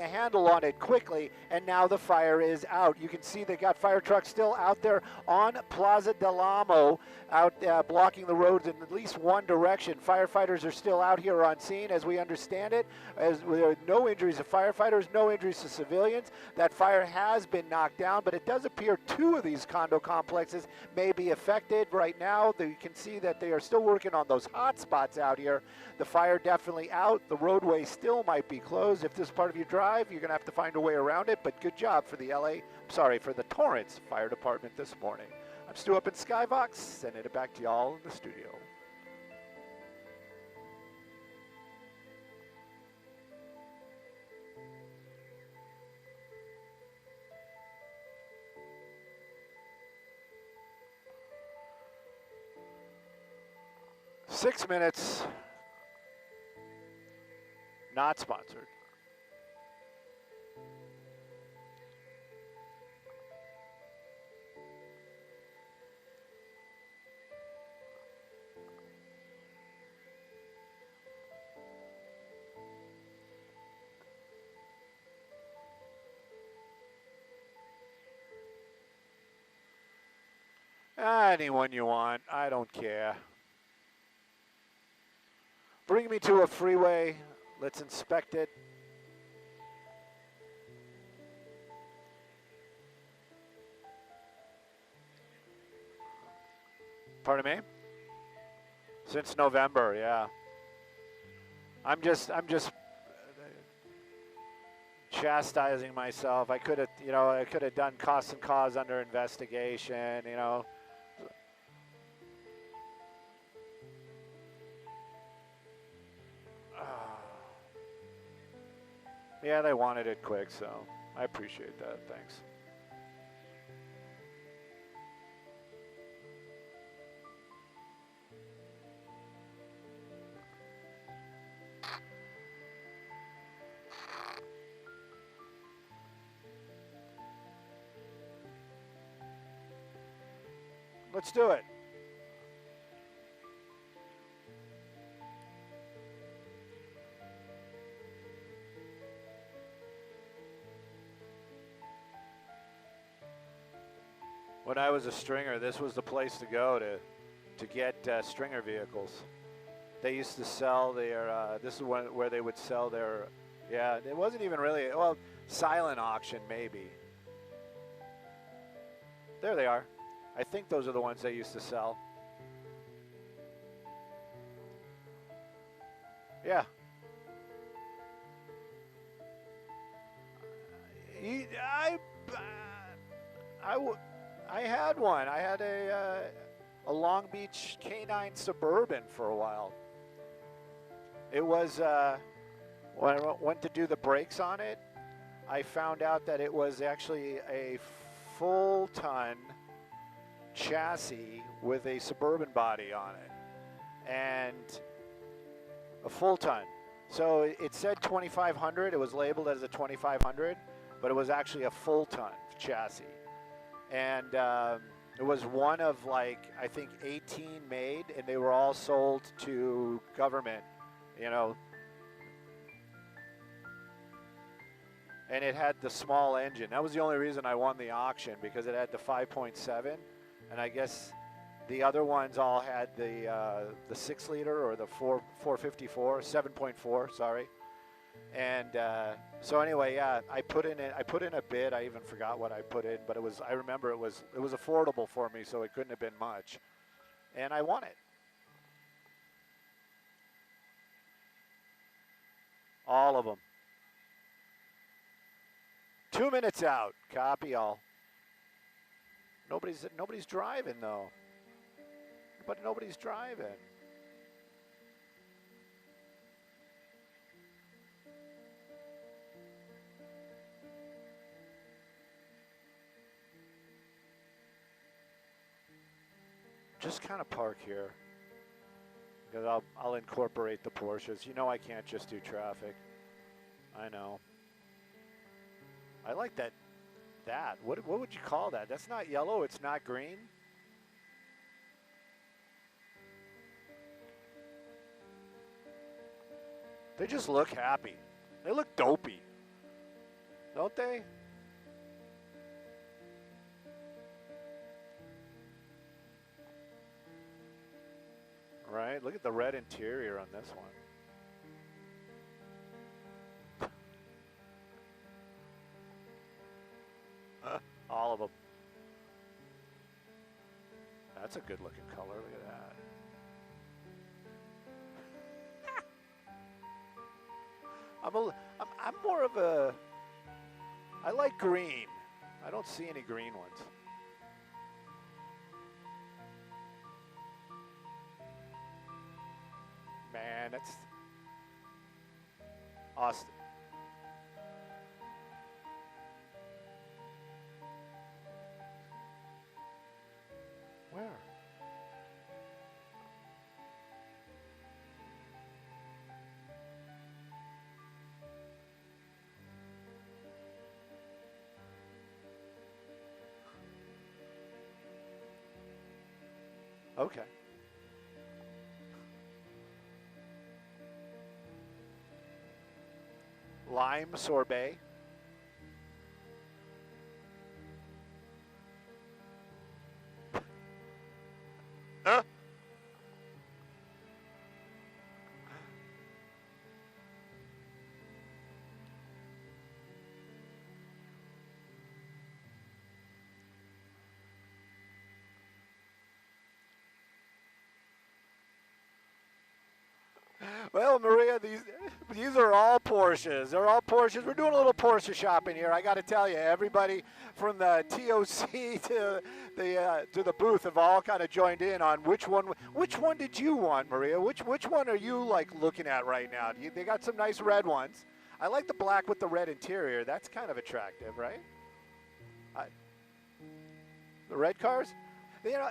a handle on it quickly, and now the fire is out. You can see they got fire trucks still out there on Plaza del Amo, out blocking the roads in at least one direction. Firefighters are still out here on scene, as we understand it. There are no injuries to firefighters, no injuries to civilians. That fire has been knocked down, but it does appear 2 of these condo complexes may be affected right now. You can see that they are still working on those hot spots out here. The fire definitely out. The roadway still might be closed. If this is part of your drive, you're going to have to find a way around it, but good job for for the Torrance Fire Department this morning. I'm Stu up in Skybox, sending it back to y'all in the studio. Six minutes, not sponsored. Anyone you want, I don't care. Bring me to a freeway, let's inspect it. Pardon me? Since November, yeah. I'm just chastising myself. I could have done costs and cause under investigation, you know. Yeah, they wanted it quick, so I appreciate that. Thanks. Let's do it. When I was a stringer, this was the place to go to get stringer vehicles. They used to sell their, this is where they would sell their, yeah, it wasn't even really, well, silent auction maybe. There they are. I think those are the ones they used to sell. Yeah. I had one. I had a Long Beach K9 Suburban for a while. It was, when I went to do the brakes on it, I found out that it was actually a full-ton chassis with a Suburban body on it. And a full-ton. So it said 2500. It was labeled as a 2500, but it was actually a full-ton chassis. And it was one of, like, I think 18 made, and they were all sold to government, you know. And it had the small engine. That was the only reason I won the auction, because it had the 5.7, and I guess the other ones all had the 6-liter or the 454, 7.4, sorry. And so anyway, yeah, I put in a bid. I even forgot what I put in, but I remember it was affordable for me, so it couldn't have been much. And I won it. All of them. 2 minutes out. Copy all. Nobody's driving though. But nobody's driving. Just kind of park here, because I'll incorporate the Porsches. You know I can't just do traffic. I know. I like that. What would you call that? That's not yellow. It's not green. They just look happy. They look dopey, don't they? Right? Look at the red interior on this one. All of them. That's a good looking color. Look at that. I'm more of a. I like green. I don't see any green ones. Man, that's Austin. Where? Okay. Lime sorbet. Well, Maria, these are all Porsches. They're all Porsches. We're doing a little Porsche shopping here. I got to tell you, everybody from the TOC to the booth have all kind of joined in on which one. Which one did you want, Maria? Which one are you like looking at right now? They got some nice red ones. I like the black with the red interior. That's kind of attractive, right? The red cars. Yeah.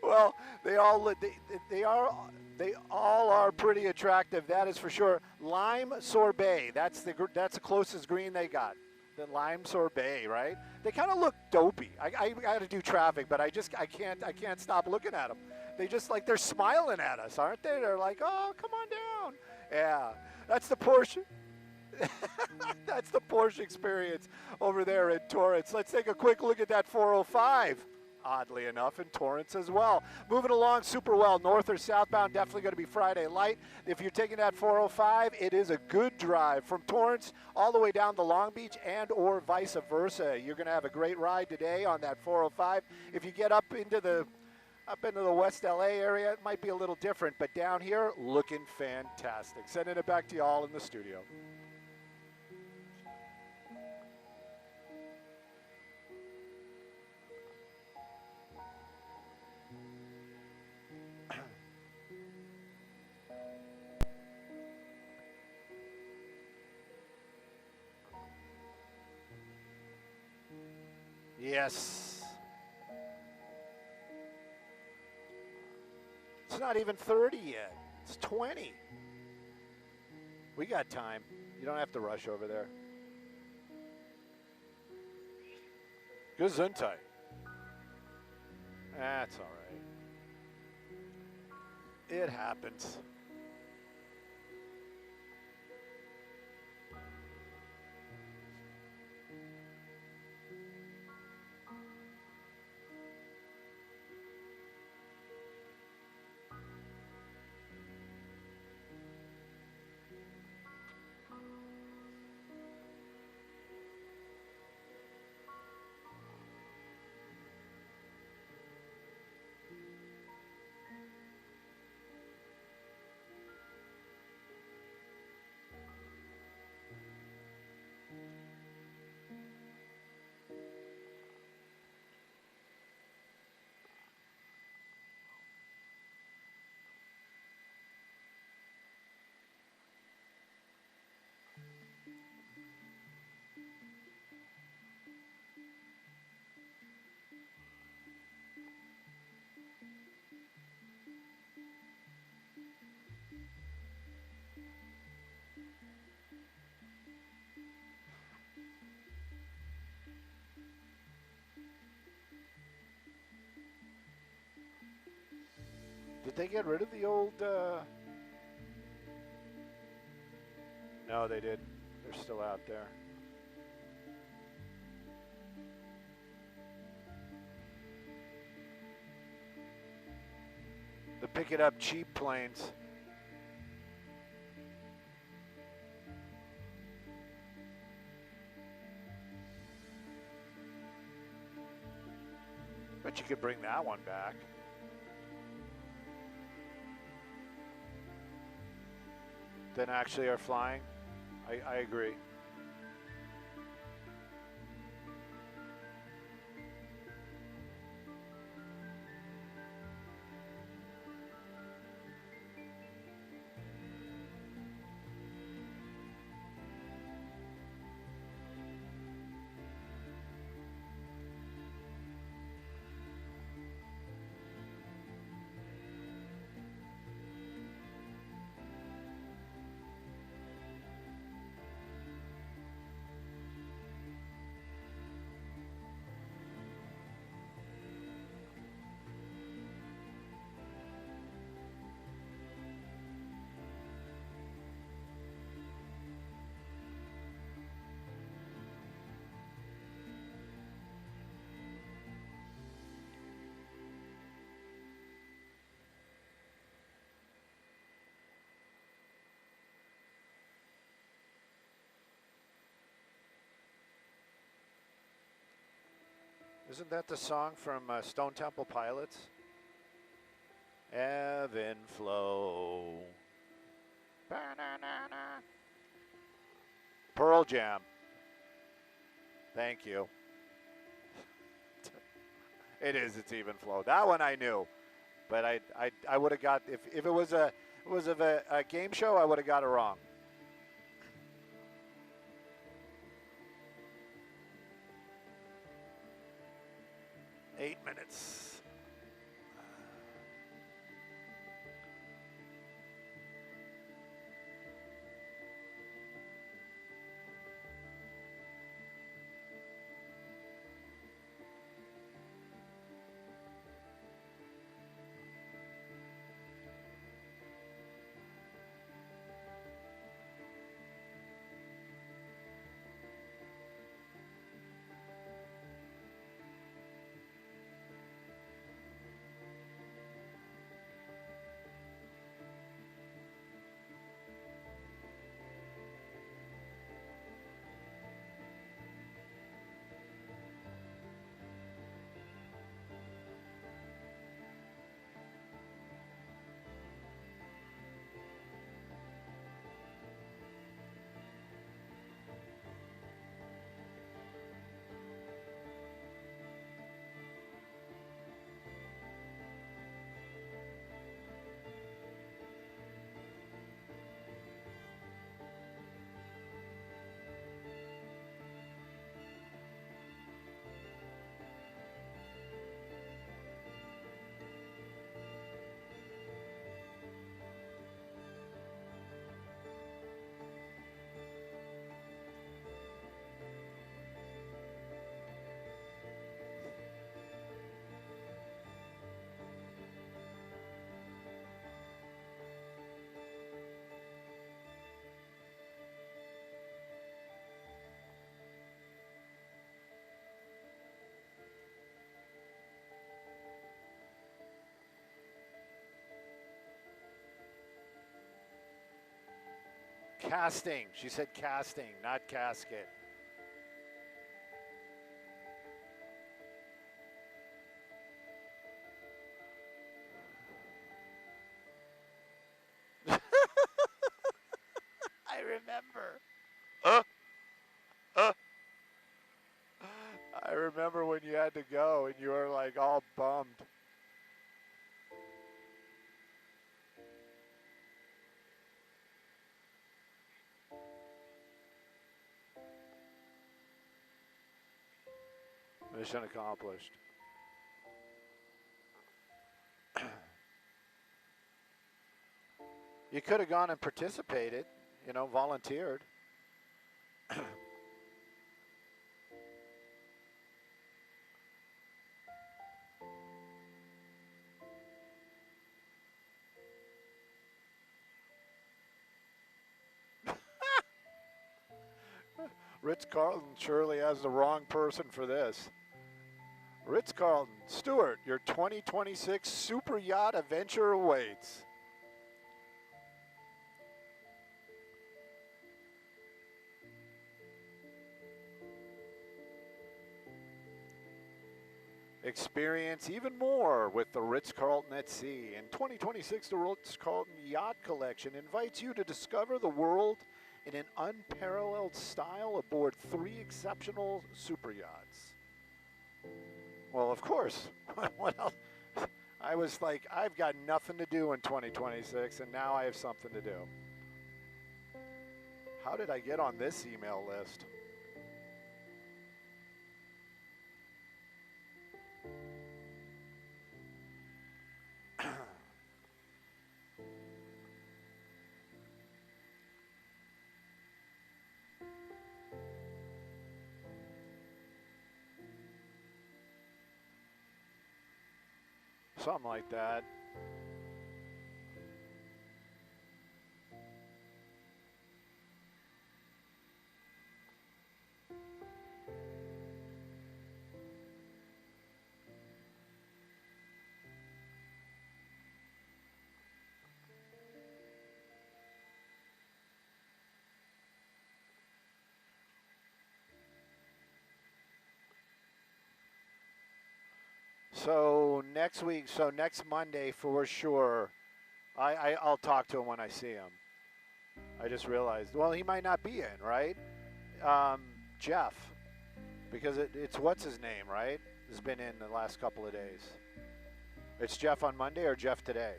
Well, they all are pretty attractive. That is for sure. Lime sorbet. That's the closest green they got. The lime sorbet, right? They kind of look dopey. I got to do traffic, but I can't stop looking at them. They just like they're smiling at us, aren't they? They're like, oh, come on down. Yeah, that's the Porsche. That's the Porsche experience over there at Torrance. Let's take a quick look at that 405. Oddly enough, in Torrance as well. Moving along super well, north or southbound, definitely going to be Friday light. If you're taking that 405, it is a good drive from Torrance all the way down to Long Beach and or vice versa. You're going to have a great ride today on that 405. If you get up into the West LA area, it might be a little different, but down here, looking fantastic. Sending it back to you all in the studio. Yes. It's not even 30 yet. It's 20. We got time. You don't have to rush over there. Gesundheit. That's all right. It happens. Did they get rid of the old No, they didn't. They're still out there. They're picking up cheap planes. But you could bring that one back. Than actually are flying. I agree. Isn't that the song from Stone Temple Pilots? Ebb and flow. Ba-na-na-na. Pearl Jam. Thank you. It is. It's even flow. That one I knew, but I would have got if it was a game show, I would have got it wrong. Eight minutes. Casting. She said casting, not casket. I remember. I remember when you had to go and you were like all bummed. Mission accomplished. You could have gone and participated, you know, volunteered. Ritz-Carlton surely has the wrong person for this. Ritz-Carlton, Stewart, your 2026 super yacht adventure awaits. Experience even more with the Ritz-Carlton at Sea. In 2026, the Ritz-Carlton Yacht Collection invites you to discover the world in an unparalleled style aboard 3 exceptional super yachts. Well, of course. What else? I was like, I've got nothing to do in 2026, and now I have something to do. How did I get on this email list? Something like that. So next week, so next Monday for sure, I'll talk to him when I see him. I just realized, well, he might not be in, right? Jeff, because it's what's his name, right? Has been in the last couple of days. It's Jeff on Monday or Jeff today?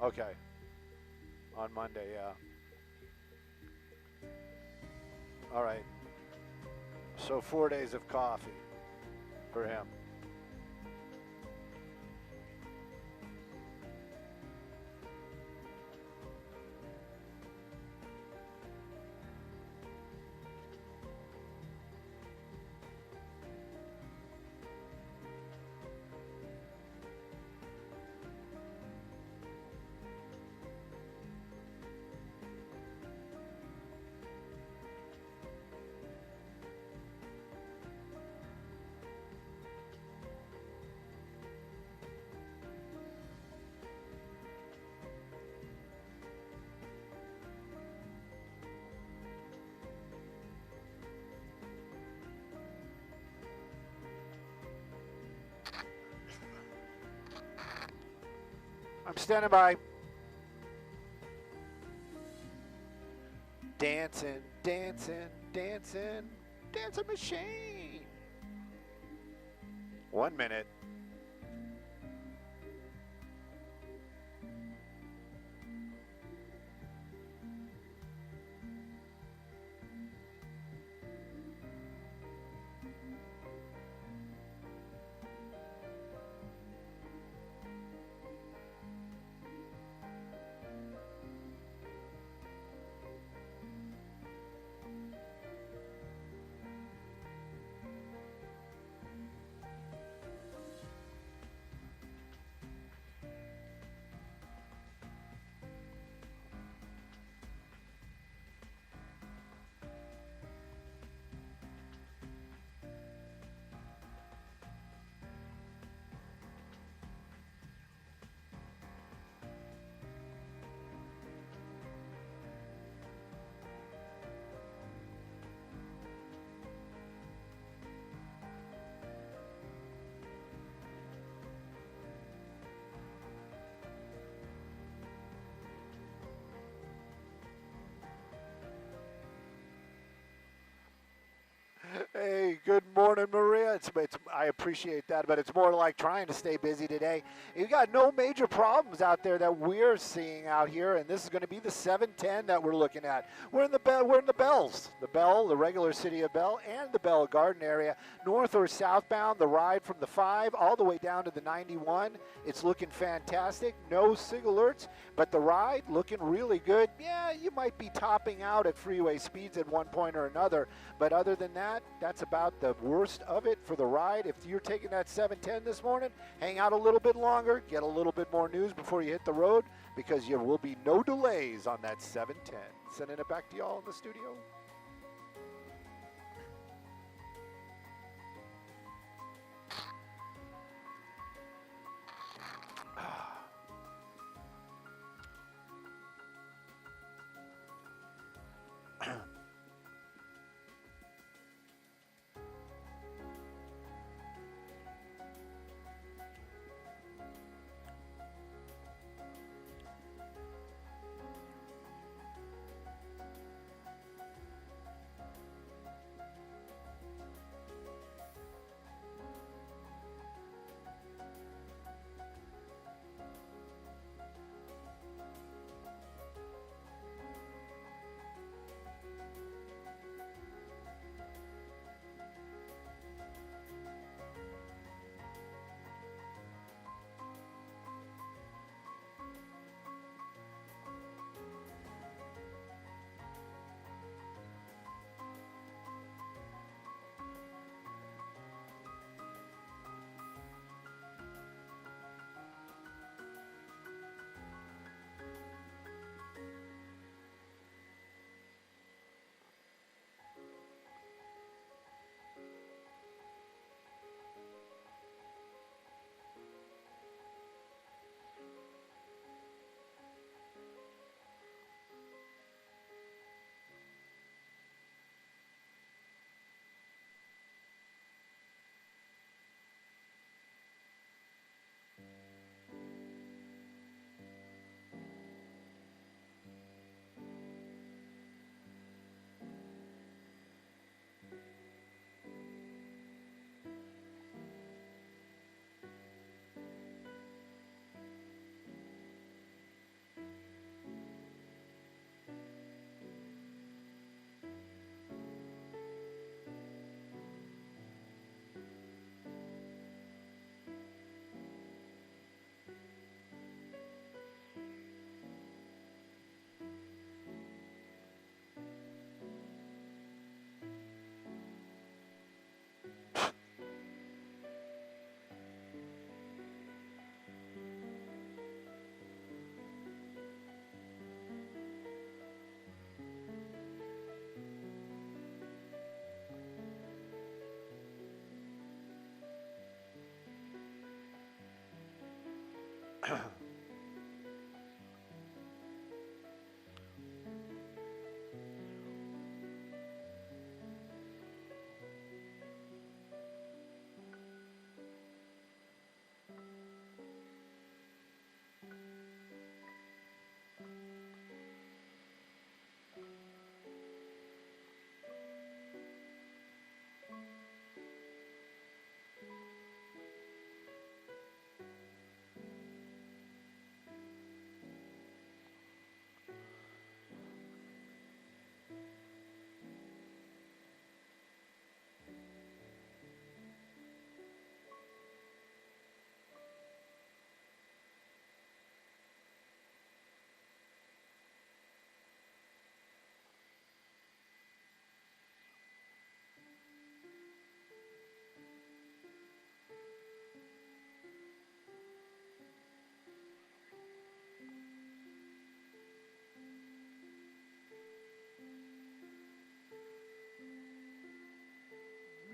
Okay. On Monday, yeah. All right. So 4 days of coffee for him. I'm standing by. Dancing, dancing, dancing, dancing machine. 1 minute. Hey, good morning, Maria. I appreciate that, but it's more like trying to stay busy today. You got no major problems out there that we're seeing out here, and this is going to be the 710 that we're looking at. We're in the Bells, the Bell, the regular city of Bell, and the Bell Garden area, north or southbound. The ride from the 5 all the way down to the 91. It's looking fantastic. No SIG alerts, but the ride looking really good. Yeah, you might be topping out at freeway speeds at one point or another, but other than that, that's about the worst of it for the ride. If you're taking that 710 this morning, hang out a little bit longer, get a little bit more news before you hit the road, because there will be no delays on that 710. Sending it back to y'all in the studio.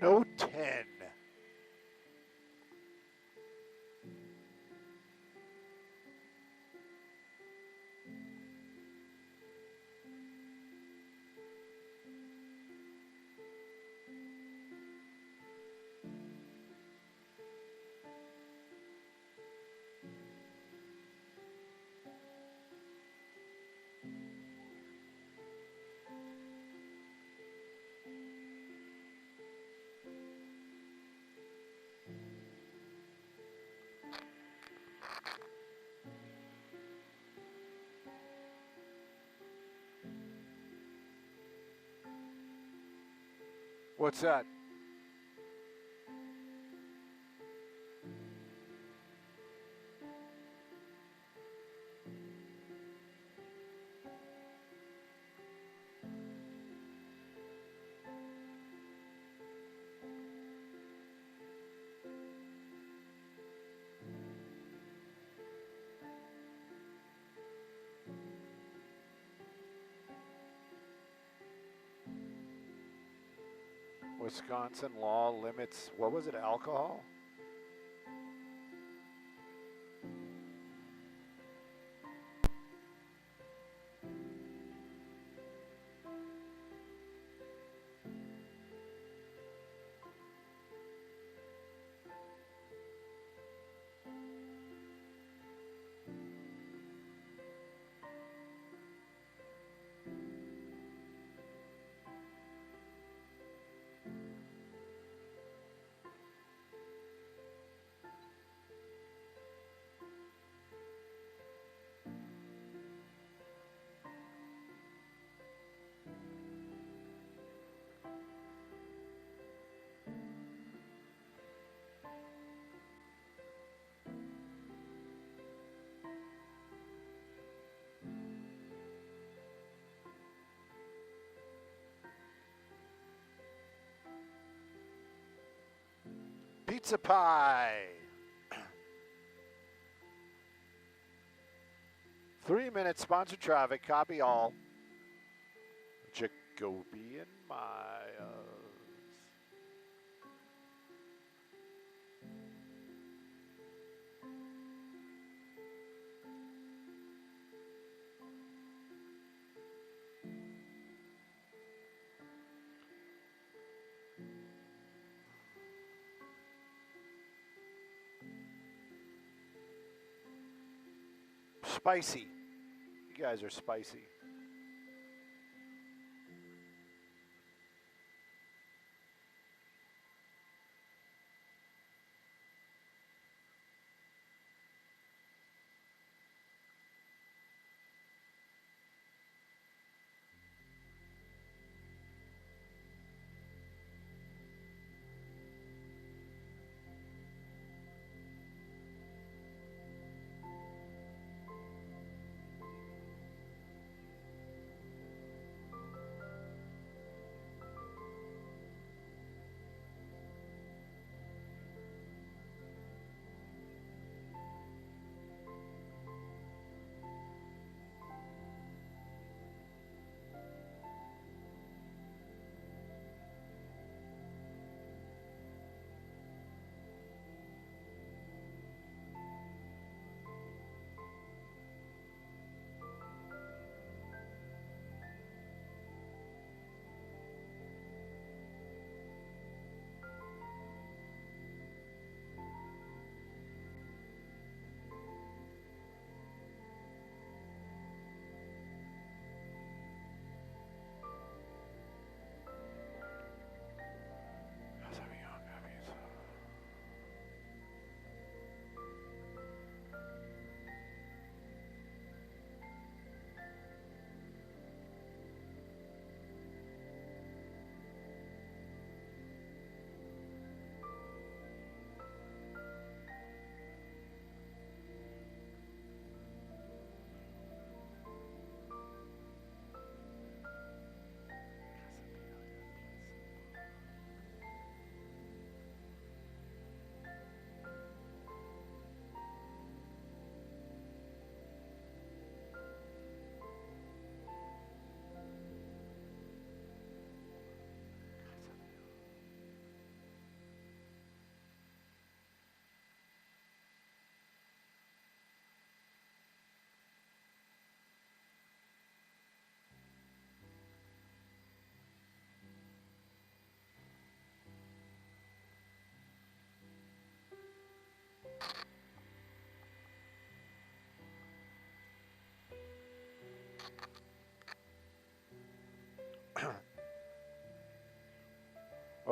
No 10. What's that? Wisconsin law limits, what was it, alcohol? Pizza pie. 3-minute sponsored traffic, copy all. Jacoby and Miles. Spicy. You guys are spicy.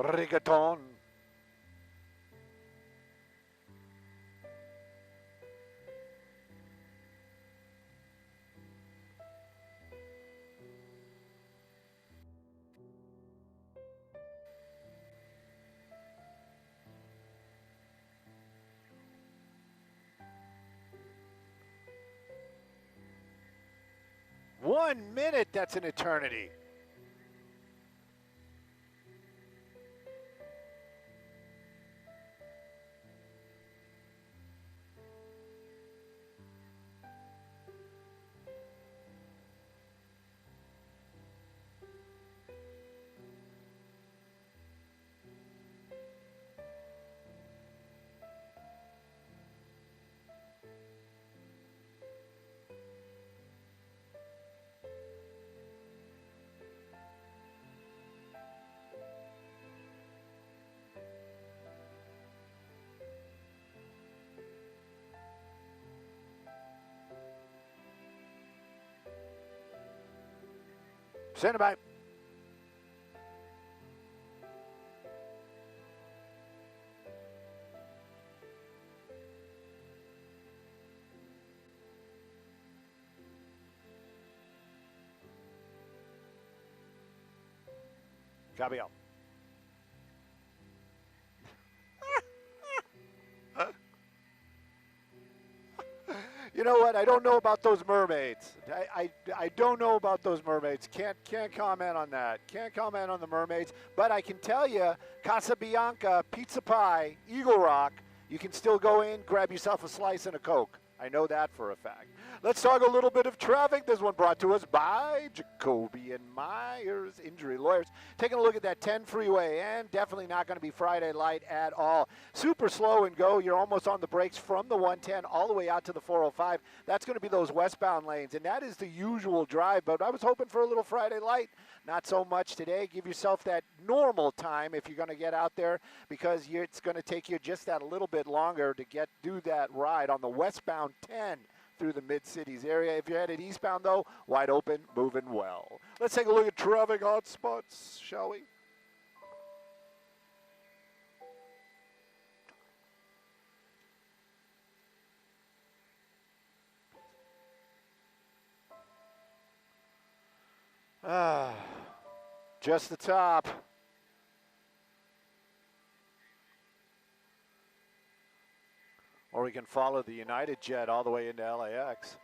Rigaton. One minute, that's an eternity. Stand by. Copy all. You know what? I don't know about those mermaids. I don't know about those mermaids. Can't comment on that. Can't comment on the mermaids. But I can tell you, Casabianca, Pizza Pie, Eagle Rock, you can still go in, grab yourself a slice and a Coke. I know that for a fact. Let's talk a little bit of traffic. This one brought to us by Jacoby and Myers Injury Lawyers. Taking a look at that 10 freeway, and definitely not going to be Friday light at all. Super slow and go. You're almost on the brakes from the 110 all the way out to the 405. That's going to be those westbound lanes, and that is the usual drive. But I was hoping for a little Friday light. Not so much today. Give yourself that normal time if you're going to get out there, because it's going to take you just that a little bit longer to do that ride on the westbound 10 through the mid-cities area. If you're headed eastbound, though, wide open, moving well. Let's take a look at traffic hotspots, shall we? Just the top. Or we can follow the United Jet all the way into LAX.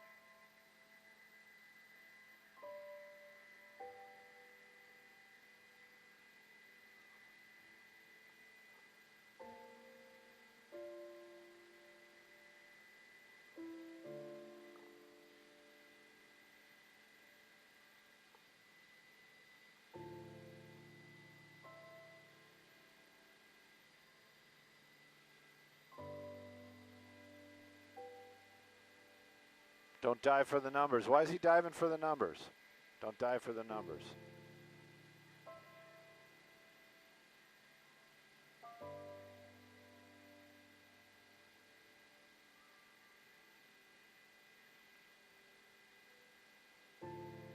Don't dive for the numbers. Why is he diving for the numbers? Don't dive for the numbers.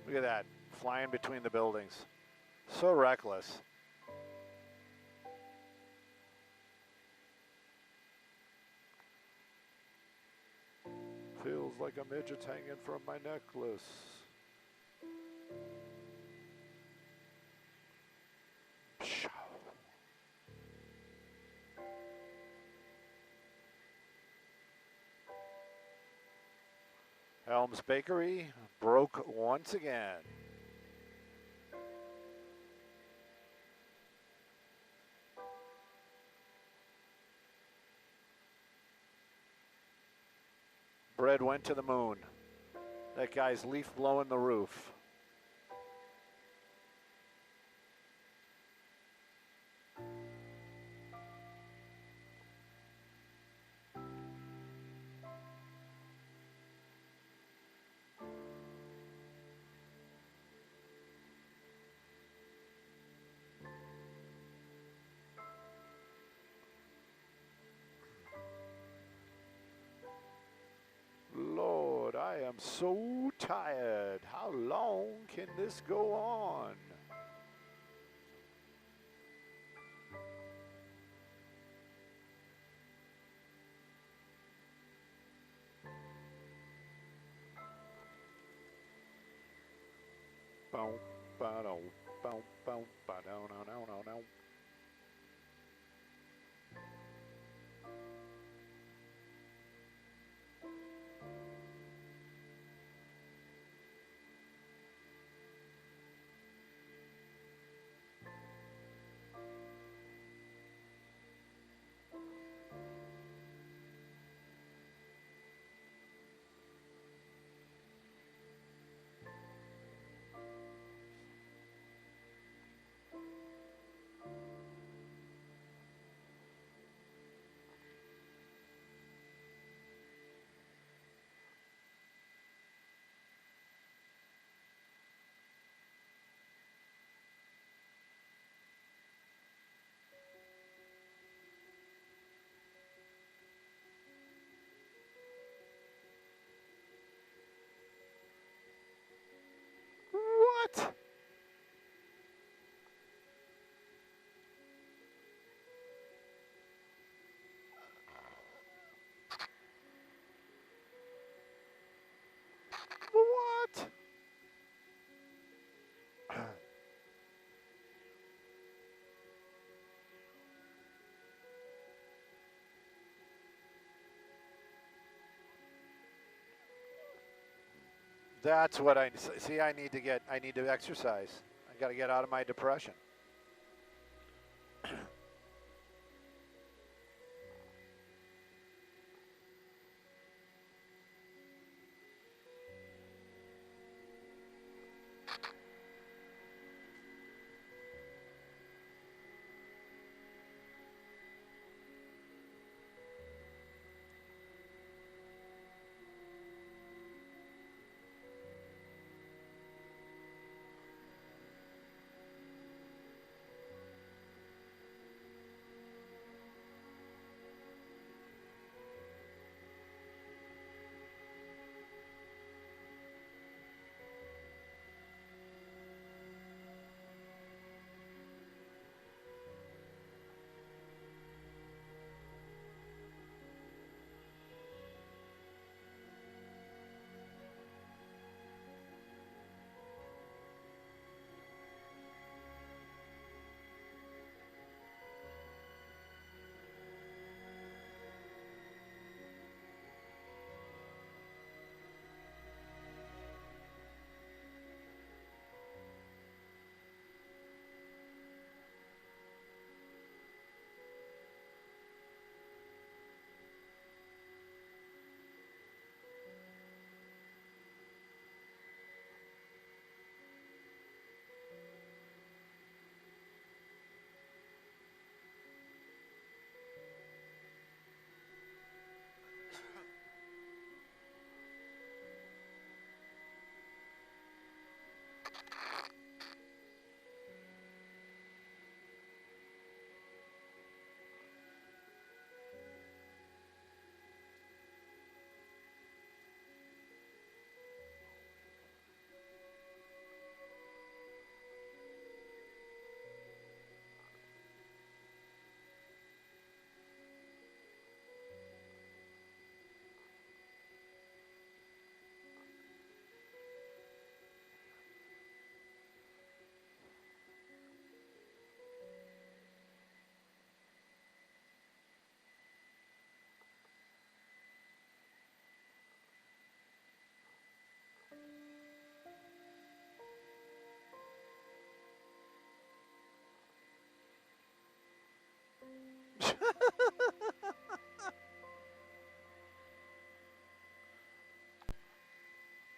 Look at that, flying between the buildings. So reckless. Feels like a midget hanging from my necklace. Elms Bakery broke once again. Bread went to the moon. That guy's leaf blowing the roof. Lord, I am so tired. How long can this go on? Boom, ba-dum, boom, boom, ba-dum, no, no, no, no. That's what I see. I need to exercise. I got to get out of my depression.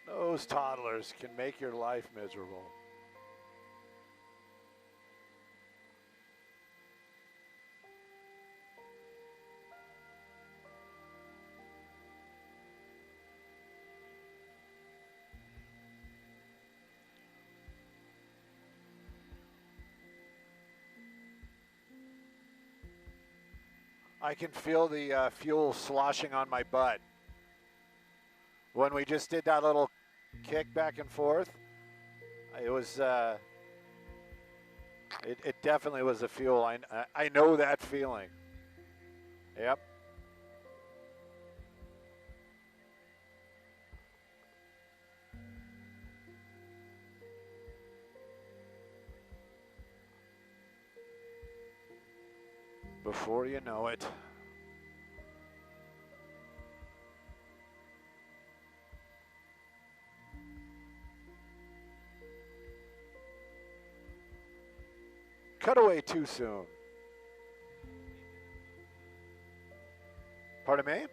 Those toddlers can make your life miserable. I can feel the fuel sloshing on my butt. When we just did that little kick back and forth, it was, it definitely was the fuel. I know that feeling. Yep. Before you know it. Cut away too soon. Pardon me?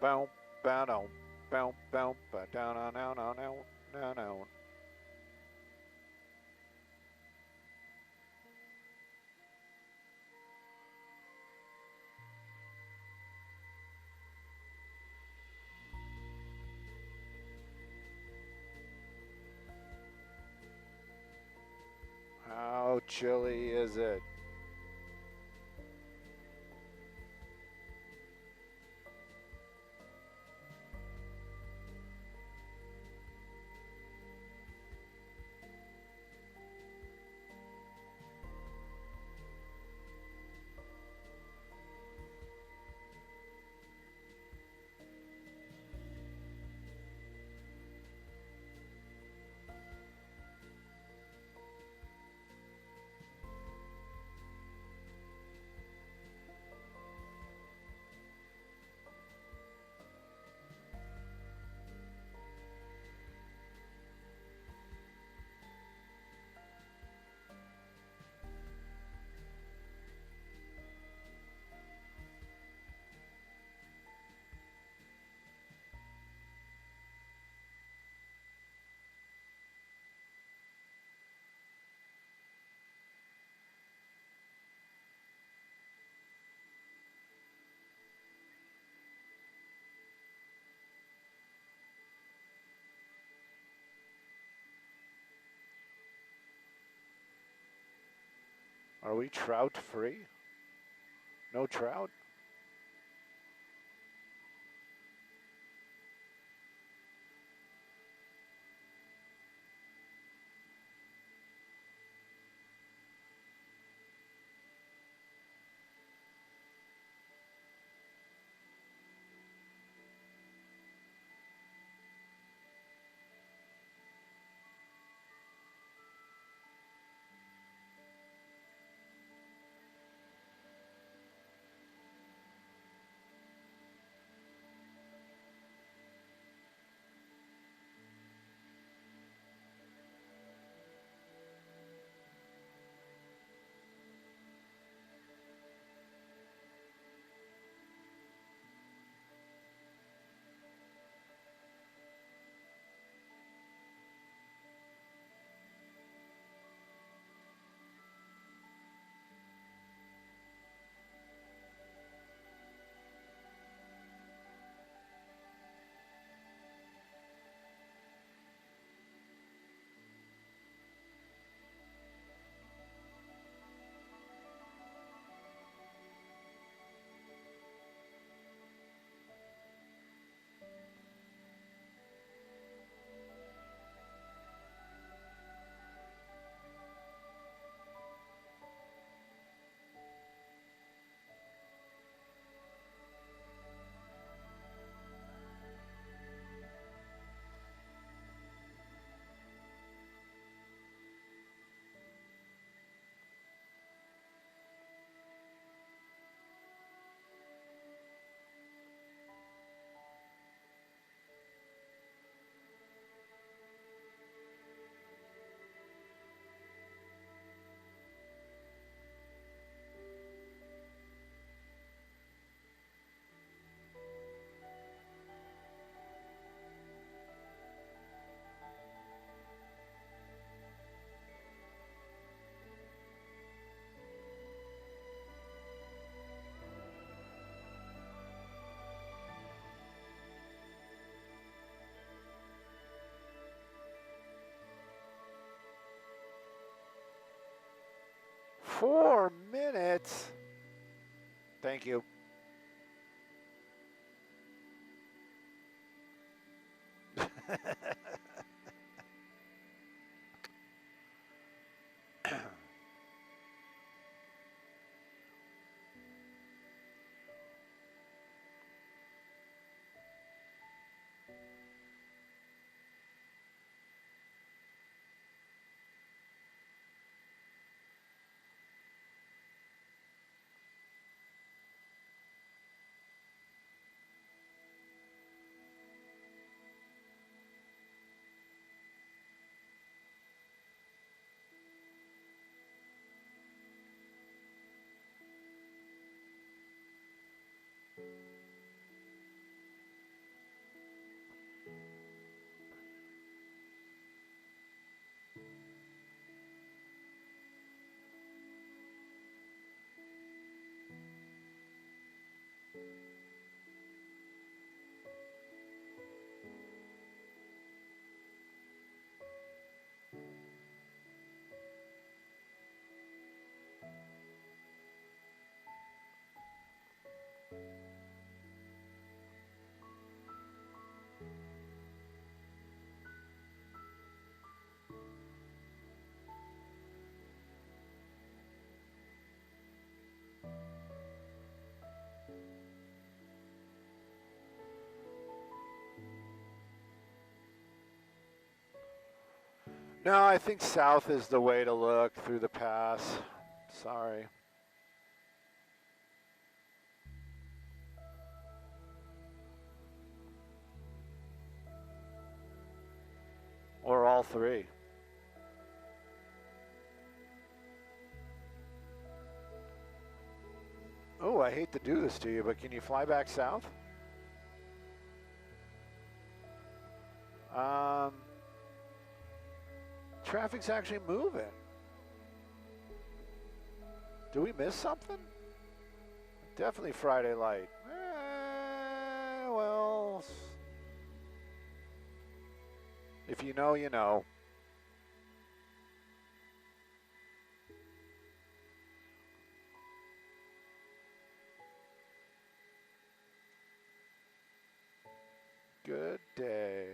Boom, bow, down, boom, boom, down, down, down, down, down, down. How chilly is it? Are we trout free? No trout? Four minutes. Thank you. No, I think south is the way to look through the pass. Sorry. Or all three. Oh, I hate to do this to you, but can you fly back south? Traffic's actually moving. Do we miss something? Definitely Friday light. Well, if you know, you know. Good day.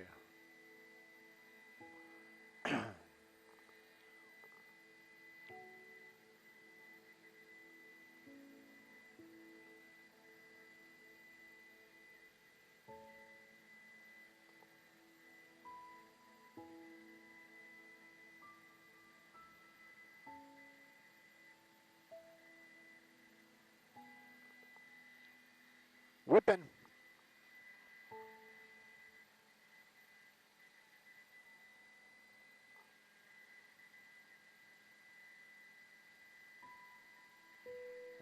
Whipping.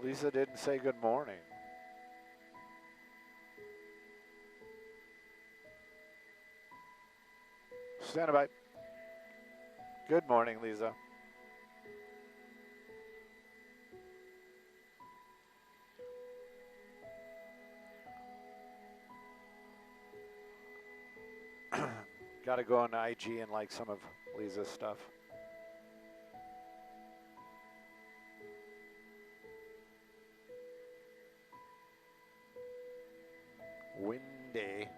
Lisa didn't say good morning. Stand by. Good morning, Lisa. Got to go on IG and like some of Lisa's stuff. Windy.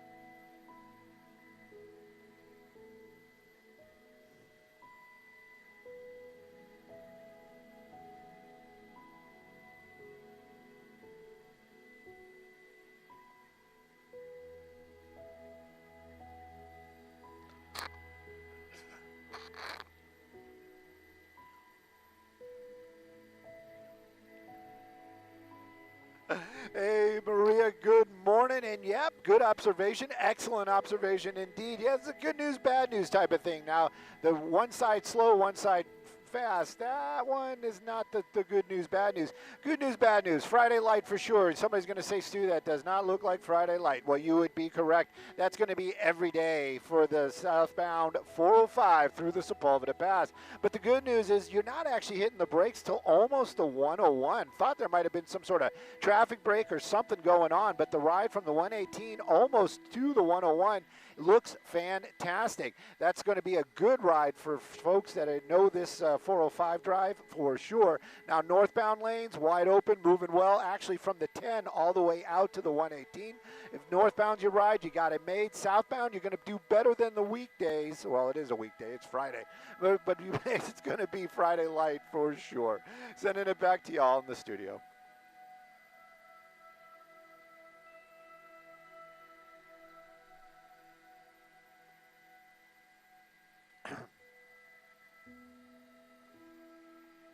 Hey, Maria, good morning. And yep, good observation. Excellent observation indeed. Yeah, it's a good news, bad news type of thing. Now, the one side slow, one side fast. That one is not the good news, bad news. Good news, bad news. Friday light for sure. Somebody's going to say, Stu, that does not look like Friday light. Well, you would be correct. That's going to be every day for the southbound 405 through the Sepulveda Pass. But the good news is you're not actually hitting the brakes till almost the 101. Thought there might have been some sort of traffic break or something going on, but the ride from the 118 almost to the 101 looks fantastic. That's going to be a good ride for folks that know this 405 drive for sure. Now, northbound lanes wide open, moving well, actually from the 10 all the way out to the 118. If northbound's your ride, you got it made. Southbound, you're going to do better than the weekdays. Well, it is a weekday. It's Friday. But it's going to be Friday light for sure. Sending it back to y'all in the studio.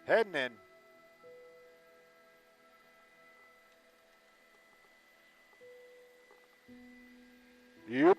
Heading in. Yep.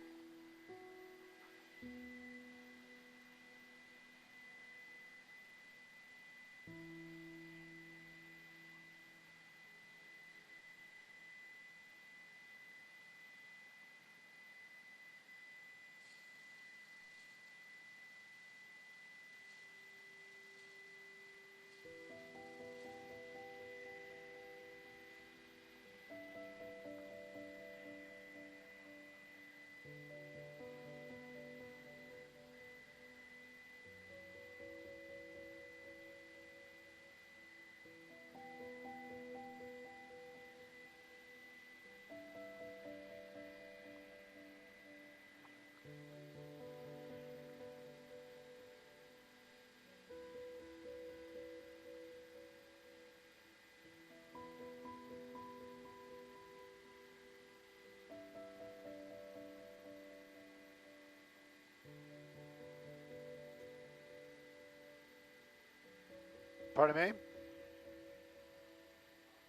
Pardon me?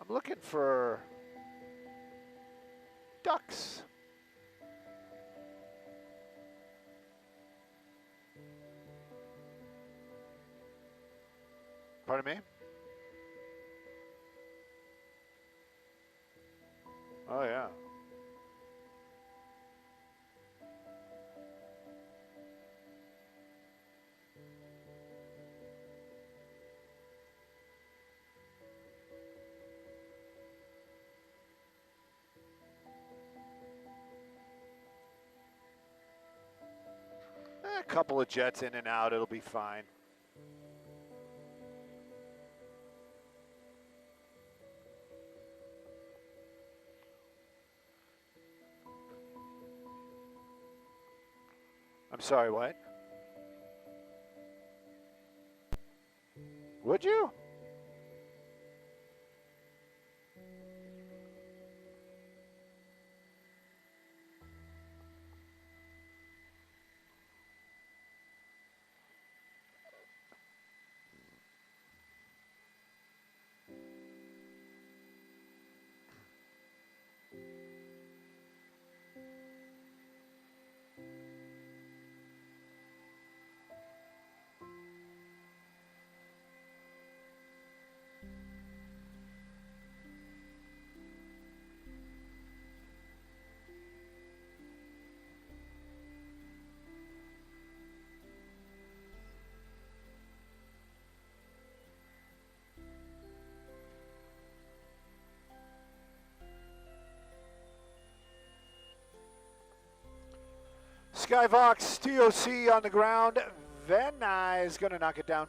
I'm looking for ducks. Pardon me? Oh, yeah. A couple of jets in and out, it'll be fine. I'm sorry, what? Would you? Skyvox TOC on the ground. Van Nuy is going to knock it down.